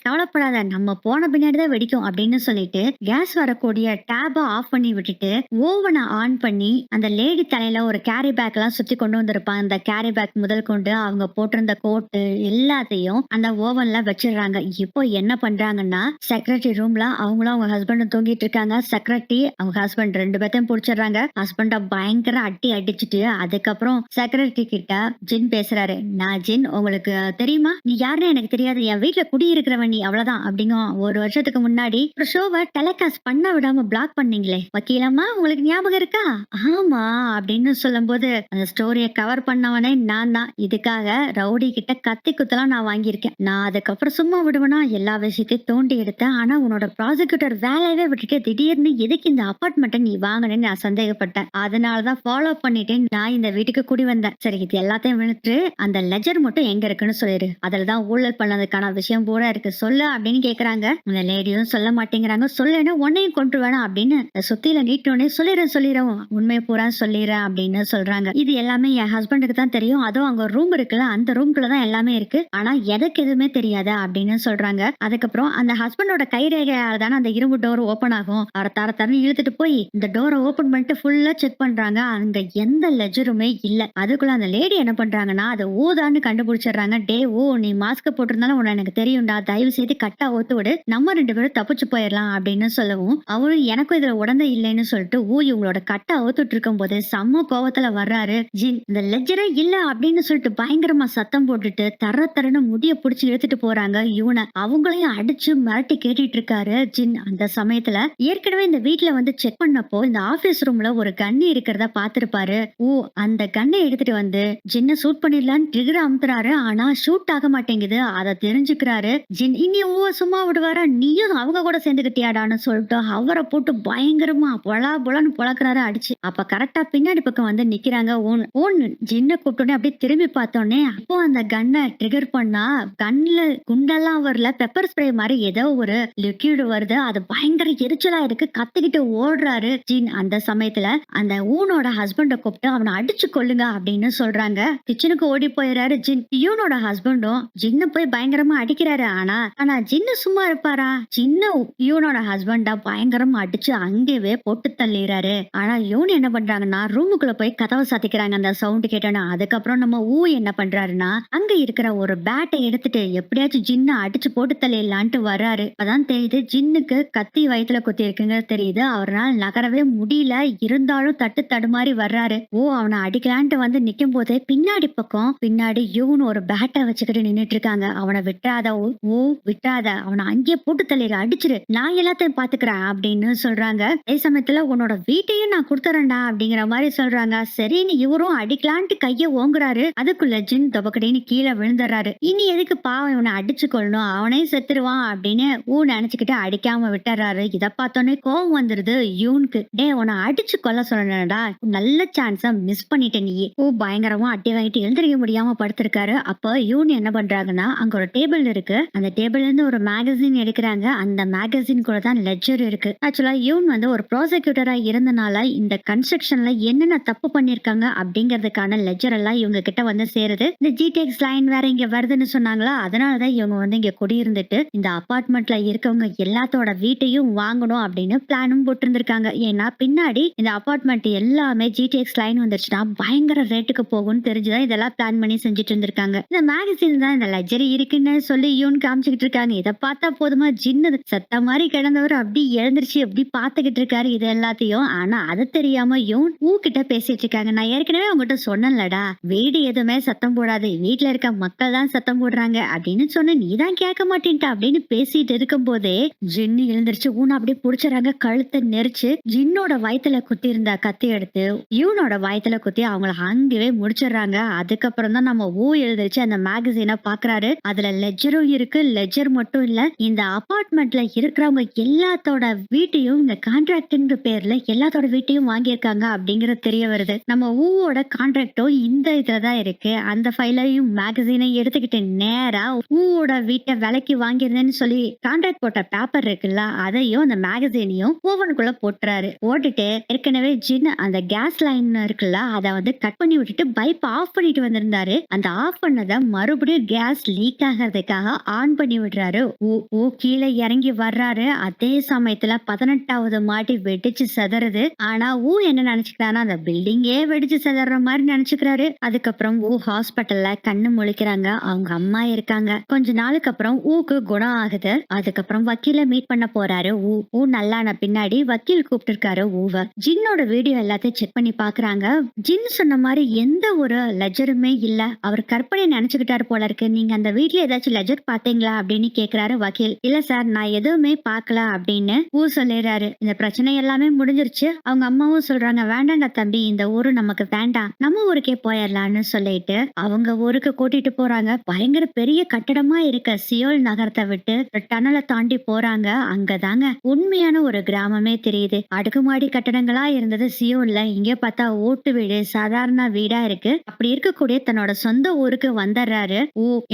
A: கவலைப்படாத, நம்ம போன பின்னாடிதான் வெடிக்கும் அப்படின்னு சொல்லிட்டு கேஸ் வரக்கூடிய டேப ஆஃப் பண்ணி விட்டுட்டு ஓவனை ஆன் பண்ணி அந்த லேடி தலையில ஒரு கேரி பேக் எல்லாம் சுத்தி கொண்டு வந்திருப்பான். அந்த கேரி பேக் முதல் கொண்டு அவங்க போட்டிருந்த கோட்டு எல்லாத்தையும் அந்த ஓவன்ல வச்சிடுறாங்க. இப்போ என்ன பண்றாங்கன்னா, செக்ரட்டரி ரூம்ல அவங்களும் அவங்க ஹஸ்பண்டும் தூங்கிட்டு இருக்காங்க. செக்ரட்டரி அவங்க ஹஸ்பண்ட் ரெண்டு பேர்த்தையும் பிடிச்சிடுறாங்க. ஹஸ்பண்ட பயங்கர அடி அடிச்சுட்டு அதுக்கப்புறம் செக்ரட்டரி கிட்ட ஜின் பேசுறாரு. நான் ஜின், உங்களுக்கு தெரியுமா, நீ யாருன்னு எனக்கு தெரியாது, என் வீட்டுல குடியிருக்கிறவன் நீ, அவ்வளவுதான் அப்படிங்க. ஒரு வருஷத்துக்கு முன்னாடி ஒரு ஷோவை டெலிகாஸ்ட் பண்ண விடாம பிளாக் பண்ணீங்களே வக்கீலம்மா, உங்களுக்கு ஞாபகம் இருக்கா? ஆமா அப்படின்னு சொல்லும் போது, அந்த ஸ்டோரிய கவர் பண்ணவனே நான் தான், இதுக்காக ரவுடி கிட்ட கத்தி குத்தலாம் நான் வாங்கியிருக்கேன், நான் அதுக்கப்புறம் சும்மா விடுவேனா, எல்லா விஷயத்தையும் தோண்டி எடுத்தேன், ஆனா உன்னோட ப்ராசிக்யூட்டர் வேலையவே விட்டுட்டு திடீர்னு எதுக்கு இந்த அபார்ட்மெண்ட்டை நீ வாங்கினேன்னு நான் சந்தேகப்பட்டேன், அதனாலதான் ஃபாலோ பண்ணிட்டு நான் இந்த வீட்டுக்கு குடி வந்தேன். சரி இது எல்லாத்தையும் விட்டு அந்த லெஜர் மட்டும் எங்க இருக்குன்னு சொல்லிரு, அதுலதான் ஊழல் பண்ணதுக்கான விஷயம் பூரா இருக்கு, சொல்லு அப்படின்னு கேக்குறாங்க. அந்த லேடியும் சொல்ல மாட்டேங்கிறாங்க. சொல்லணும் உன்னையும் கொண்டு வேணாம் அப்படின்னு சுத்தியில நீட்டோனே சொல்லிடுறேன் உண்மையை பூரா சொல்லிடுறேன் அப்படின்னு சொல்றாங்க. இது எல்லாமே என் ஹஸ்பண்டுக்கு தான் தெரியும், அதுவும் அங்க ரூம் இருக்குல்ல அந்த ரூம்குள்ளதான் எல்லாமே இருக்கு, ஆனா எதுக்கு எதுவுமே தெரியாது அப்படின்னு சொல்றாங்க. அதுக்கப்புறம் அந்த ஹஸ்பண்டோட கைரேகையால தானே அந்த இரும்பு டோர் ஓபன் ஆகும், அவரை தர தரன்னு இழுத்துட்டு போய் இந்த டோரை ஓபன் பண்ணிட்டு ஃபுல்லா செக் பண்றாங்க. அங்க எந்த லெஜருமே இல்ல. அதுக்குள்ள அந்த லேடி என்ன பண்றாங்கன்னா, அதை ஊதான்னு கண்டுபிடிச்சிடுறாங்க. டே ஓ, நீ மாஸ்க் போட்டிருந்தாலும் உன்னை எனக்கு தெரியும்டா, தயவு செய்து கட்டா ஓத்து விடு, நம்ம ரெண்டு பேரும் தப்பிச்சு போயிடலாம் அப்படின்னு சொல்லவும், அவரும் எனக்கும் இதுல உடனே இல்லைன்னு சொல்லிட்டு இவங்களோட கட்டை அவுத்துட்டு இருக்கும் போது செம்ம கோவத்துல வர்றாரு ஜின். இந்த லெஜரே இல்ல அப்படின்னு சொல்லிட்டு பயங்கரமா சத்தம் போட்டுட்டு தரன்னு முடிய புடிச்சு இழுத்துட்டு போறாங்க இவனை. அவங்களையும் அடிச்சு மிரட்டி கேட்டுட்டு இருக்காரு ஜின். அந்த சமயத்துல ஏற்கனவே இந்த வீட்டுல வந்து செக் பண்ணப்போ இந்த ஆபீஸ் ரூம்ல ஒரு கண்ணி இருக்கிறத பாத்திருப்பாரு. அந்த கண்ணை எடுத்துட்டு வந்து ஜின்ன ஷூட் பண்ணிடலான்னு ட்ரிகர் அமுத்துறாரு. ஆனா ஷூட் ஆக மாட்டேங்குது. அதை தெரிஞ்சுக்கிறாரு ஜின். இனி சும்மா விடுவாரா, நீயும் அவங்க கூட சேர்ந்துக்கிட்டியாடான்னு சொல்லிட்டு அவரை போட்டு பயங்கரமா பொலான்னு பொழக்கிறாரு அடிச்சு. அப்ப கரெக்டா பின்னாடி பக்கம் வந்து நிக்கிறாங்க. ஜின்ன கூப்பிட்டோன்னே அப்படியே திரும்பி பார்த்தோன்னே அப்போ அந்த கன்னை ட்ரிகர் பண்ணா கண்ணுல குண்டெல்லாம் வரல, பெப்பர் ஸ்ப்ரே மாதிரி ஏதோ ஒரு லிக்யூட் வருது. அது பயங்கர எரிச்சலா இருக்கு. கத்திக்கிட்டு ஓடுறாரு ஜின். அந்த சமயத்துல அந்த ஊனோட ஹஸ்பண்ட கூப்பிட்டு அவனை அடிச்சு கொல்லுங்க அப்படின்னு சொல்றாங்க. கிச்சனுக்கு ஓடி போயிடுறாரு ஜின். யூனோட ஹஸ்பண்டும் ஜின்ன போய் பயங்கரமா அடிக்கிறாரு. ஆனா ஜின்னு சும்மா இருப்பாரா? சின்ன யூனோட ஹஸ்பண்டா பயங்கரமா அடிச்சு அங்கேயே போட்டு தள்ளிடுறாரு. ஆனா யூன் என்ன பண்றாங்கன்னா ரூமுக்குள்ள போய் கதவை சாத்திக்கிறாங்க அந்த சவுண்ட் கேட்டோன்னா. அதுக்கப்புறம் நம்ம என்ன பண்றாருன்னா அங்க இருக்கிற ஒரு பேட்டை எடுத்துட்டு எப்படியாச்சும் ஜின் ஜின்ன அடிச்சு போட்டு தள்ளிடலான்ட்டு வர்றாரு. அப்பதான் தெரியுது ஜின்னுக்கு கத்தி வயித்துல குத்தி இருக்குங்கிறது தெரியுது. அவரால் நகரவே முடியல. இருந்தாலும் தட்டு தடுமாறி வர்றாரு. அவனை அடிக்கலான்ட்டு வந்து நிக்கும் போதே பின்னாடி யூன் ஒரு பேட்டை வச்சுக்கிட்டு நின்னுட்டு இருக்காங்க. அவனை விட்டுறாத விட்டுறாத, அவனை அங்கேயே போட்டு தள்ளிடு, அடிச்சிரு, நான் எல்லாத்தையும் பாத்துக்கிறேன் அப்படின்னு சொல்றாங்க. அதே சமயத்துல உன்னோட வீட்டையும் நான் கொடுத்துறேன்டா அப்படிங்கிற மாதிரி சொல்றாங்க. சரின்னு இவரும் அடிக்கலான்ட்டு கைய ஓங்குறாரு. அதுக்குள்ள ஜின் தொபக்கடின்னு கீழே விழுந்துறாரு. இனி எதுக்கு பாவம் இவனை அடிச்சு கொள்ளணும், அவனே செத்துருவான் அப்படின்னு நினைச்சுக்கிட்டு அடிக்காம விட்டுறாரு. இத பார்த்தோன்னே கோவம் வந்துருது யூனுக்கு. உன்னை அடிச்சு கொல்ல சொல்லணும்டா, நல்ல சான்ஸ மிஸ் பண்ணிட்ட நீ. பயங்கரமா அடி வாங்கிட்டு எழுந்திரிக்க முடியாம படுத்திருக்காரு. அப்ப யூன் என்ன பண்றாங்கன்னா, அங்க ஒரு டேபிள் இருக்கு. அந்த டேபிள்ல இருந்து ஒரு மேகசின் எடுக்கிறாங்க. அந்த மேகசின் கூட தான் லெட்ஜர் இருக்கு. ஆக்சுவலா யூன் வந்து ஒரு ப்ராசிக்யூட்டரா இருந்தனால இந்த கன்ஸ்ட்ரக்ஷன்ல என்னென்ன தப்பு பண்ணிருக்காங்க அப்படிங்கறதுக்கான லெட்ஜர் எல்லாம் இவங்க கிட்ட வந்து சேருது. இந்த ஜிடெக்ஸ் லைன் வேற இங்க வருதுன்னு சொன்னாங்களா, அதனாலதான் இவங்க வந்து இங்க குடியிருந்துட்டு இந்த அபார்ட்மெண்ட்ல இருக்கவங்க எல்லாத்தோட வீட்டையும் வாங்கணும் அப்படின்னு பிளானும் போட்டு இருந்திருக்காங்க. ஏன்னா பின்னாடி இந்த அபார்ட்மெண்ட் எல்லாமே ஜிடிஎக்ஸ் லைன் வந்துருச்சுன்னா பயங்கர ரேட்டுக்கு போகும்னு தெரிஞ்சுதான் இதெல்லாம் பிளான் பண்ணி செஞ்சுட்டு இருந்திருக்காங்க. இந்த மேகசின் தான் இந்த லக்ஸரி இருக்குன்னு சொல்லி யூன் காமிச்சுக்கிட்டு இருக்காங்க. இதை பார்த்தா போதுமா ஜின்னு சத்த மாதிரி கிடந்தவர் அப்படி எழுந்திருச்சு அப்படி பாத்துக்கிட்டு இருக்காரு இது எல்லாத்தையும். ஆனா அது தெரியாம யூன் கிட்ட பேசிட்டு இருக்காங்க. நான் ஏற்கனவே உங்ககிட்ட சொன்னேன்லடா, வீடு எதுவுமே சத்தம் போடாது, வீட்டுல இருக்க மக்கள் தான் சத்தம் போடுறாங்க அப்படின்னு சொன்ன, நீதான் கேட்க மாட்டேன்ட்டா அப்படின்னு பேசிட்டு இருக்கும் போதே ஜின்னு எழுந்திருச்சு ஊனை அப்படியே புடிச்சறாங்க. கழுத்தை நெரிச்சு ஜின்னோட வயித்துல குத்தி இருந்த கத்தி எடுத்து யூனோட வயித்துல குத்தி அவங்கள அங்கவே முடிச்சிடுறாங்க. அதுக்கப்புறம் தான் நம்ம எழுந்திருச்சு அந்த மேகசீனை பாக்குறாரு. அதுல லெட்ஜரும் இருக்கு. லெட்ஜர் மட்டும் இல்ல, இந்த அபார்ட்மெண்ட்ல இருக்கிறவங்க எல்லாத்தோட வீட்டையும் இந்த கான்ட்ராக்ட்ன்ற பேர்ல எல்லாத்தோட வீட்டையும் வாங்கியிருக்காங்க அப்படிங்கறது தெரிய வருது. நம்ம ஊவோட கான்ட்ராக்டும் இந்த இதுலதான் இருக்கு. அந்த ஃபைலையும் மேகசீனை எடுத்துக்கிட்டு நேரா ஊவோட வீட்டை விலைக்கு வாங்கிருந்தேன்னு சொல்லி கான்ட்ராக்ட் போட்ட பேப்பர் இருக்குல்ல, அதையும் அந்த மேகசீனையும் ஓவனுக்குள்ள போட்டுறாரு. போட்டுட்டு ஏற்கனவே ஜின் அந்த கேஸ் லைன் இருக்குல்ல, அதை வந்து கட் பண்ணி விட்டுட்டு பைப் ஆஃப் பண்ணிட்டு வந்திருந்தாரு. அந்த ஆஃப் பண்ணதை மறுபடியும் கேஸ் லீக் ஆகிறதுக்காக ஆன் பண்ணி விடுறாரு. கீழே இறங்கி வர்றாரு. அதே சமயத்துல 18வது மாடி வெடிச்சு செதறுது. ஆனா என்ன நினைச்சுக்கிறானா, அந்த பில்டிங்கே வெடிச்சு செதற மாதிரி நினைச்சுக்கிறாரு. அதுக்கப்புறம் ஹாஸ்பிட்டல்ல கண்ணு முழிக்கிறாங்க. அவங்க அம்மா இருக்காங்க. கொஞ்ச நாளுக்கு அப்புறம் குணம் ஆகுது. அதுக்கப்புறம் வக்கீல மீட் பண்ண போறாரு. நல்லான பின்னாடி வக்கீல் கூப்பிட்டு இருக்காரு ஜின்னோட வீடியோ எல்லாத்தையும் செக் பண்ணி பாக்குறாங்க. ஜின் சொன்ன மாதிரி எந்த ஒரு லெஜருமே இல்ல. அவர் கற்பனை நினைச்சுக்கிட்டாரு போல இருக்கு. நீங்க அந்த வீட்ல ஏதாச்சும் லெஜர் பாத்தீங்களா அப்படின்னு கேக்குறாரு வக்கீல். இல்ல சார், நான் எதுவுமே பாக்கல அப்படின்னு சொல்லிடுறாரு. இந்த பிரச்சனை எல்லாமே முடிஞ்சிருச்சு. அவங்க அம்மாவும் சொல்றாங்க, வேண்டாண்டா தம்பி, இந்த ஊரு நமக்கு வேண்டாம், நம்ம ஊருக்கே போயிடலாம்னு சொல்லிட்டு அவங்க ஊருக்கு கூட்டிட்டு போறாங்க. பயங்கர பெரிய கட்டடமா இருக்க சியோல் நகரத்தை விட்டு டனலை தாண்டி போறாங்க. அங்கதாங்க உண்மையான ஒரு கிராமமே தெரியுது. அடுக்குமாடி கட்டடங்களா இருந்தது சியோல்ல. இங்க பார்த்தா ஓட்டு வீடு, சாதாரண வீடா இருக்கு. அப்படி இருக்கக்கூடிய தன்னோட சொந்த ஊருக்கு வந்துடுறாரு.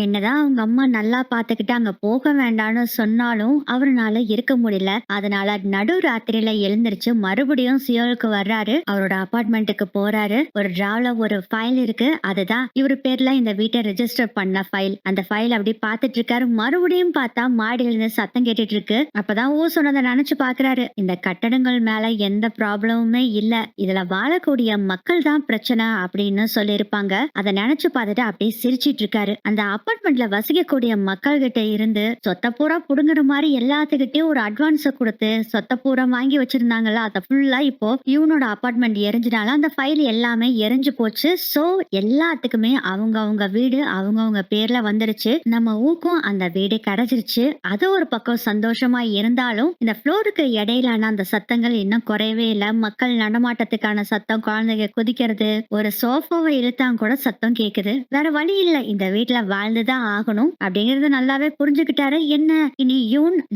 A: என்னதான் அவங்க அம்மா நல்லா பாத்துக்கிட்டு அங்க போக வேண்டாம்னு சொன்னாலும் அவரால் இருக்க முடியல. அதனால நடு ராத்திரியில எழுந்திருச்சு மறுபடியும் சியோலுக்கு வர்றாரு. அவரோட அபார்ட்மெண்ட்டுக்கு போறாரு. ஒரு டிராவ்ல ஒரு ஃபைல் இருக்கு. அதுதான் இவரு பேர்ல இந்த வீட்டை ரெஜிஸ்டர் பண்ண ஃபைல். அந்த ஃபைல் அப்படி பாத்துட்டு இருக்காரு. மறுபடியும் பார்த்தா மாடியில இருந்து சத்தம் கேட்டுட்டு இருக்கு. அப்பதான் சொன்னதை நினைச்சு பாக்குறாரு. இந்த கட்டடங்கள் மேல எந்த ப்ராப்ளமுமே இல்ல, இதுல வாழக்கூடிய மக்கள் தான் பிரச்சனை அப்படின்னு சொல்லியிருப்பாங்க. அதை நினைச்சு பார்த்துட்டு அப்படியே சிரிச்சிட்டு இருக்காரு. அந்த அபார்ட்மெண்ட்ல வசிக்கக்கூடிய மக்கள் கிட்ட இருந்து சொத்த பூரா புடுங்குற மாதிரி எல்லாத்துக்கிட்டையும் ஒரு அட்வான்ஸ கொடுத்து சொத்த பூரா வாங்கி வச்சிருந்தாங்கல்ல, அதை ஃபுல்லா இப்போ இவனோட அபார்ட்மெண்ட் எரிஞ்சனால அந்த ஃபைல் எல்லாமே எரிஞ்சு போச்சு. சோ எல்லாத்துக்குமே அவங்க வீடு அவங்க பேர்ல வந்துருச்சு. நம்ம ஊக்கும் அந்த வீடு கிடைச்சிருச்சு. அது ஒரு பக்கம் சந்தோஷமா இருந்தாலும் இந்த ஃப்ளோருக்கு இடையிலான அந்த சத்தங்கள் இன்னும் குறையவே இல்லை. மக்கள் நடமாட்டத்துக்கான சத்தம், குழந்தைங்க குதிக்கிறது, ஒரு சோஃபாவை இழுத்தாங்க கூட சத்தம் கேக்குது. வேற வழி இல்லை, இந்த வீட்டுல வாழ்ந்துதான் ஆகணும் அப்படிங்கறது நல்லாவே புரிஞ்சுக்கிட்டாரு. என்ன இனி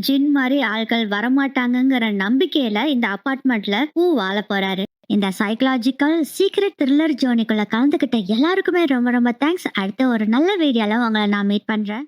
A: ஜின் மாதிரி ஆட்கள் வரமாட்டாங்கிற நம்பிக்கையில இந்த அபார்ட்மெண்ட்ல வாழ போறாரு. இந்த சைக்கலாஜிக்கல் சீக்ரெட் த்ரில்லர் ஜேர்னிக்குள்ள கலந்துகிட்ட எல்லாருக்குமே ரொம்ப ரொம்ப தேங்க்ஸ். அடுத்த ஒரு நல்ல வீடியோல உங்களை நான் மீட் பண்றேன்.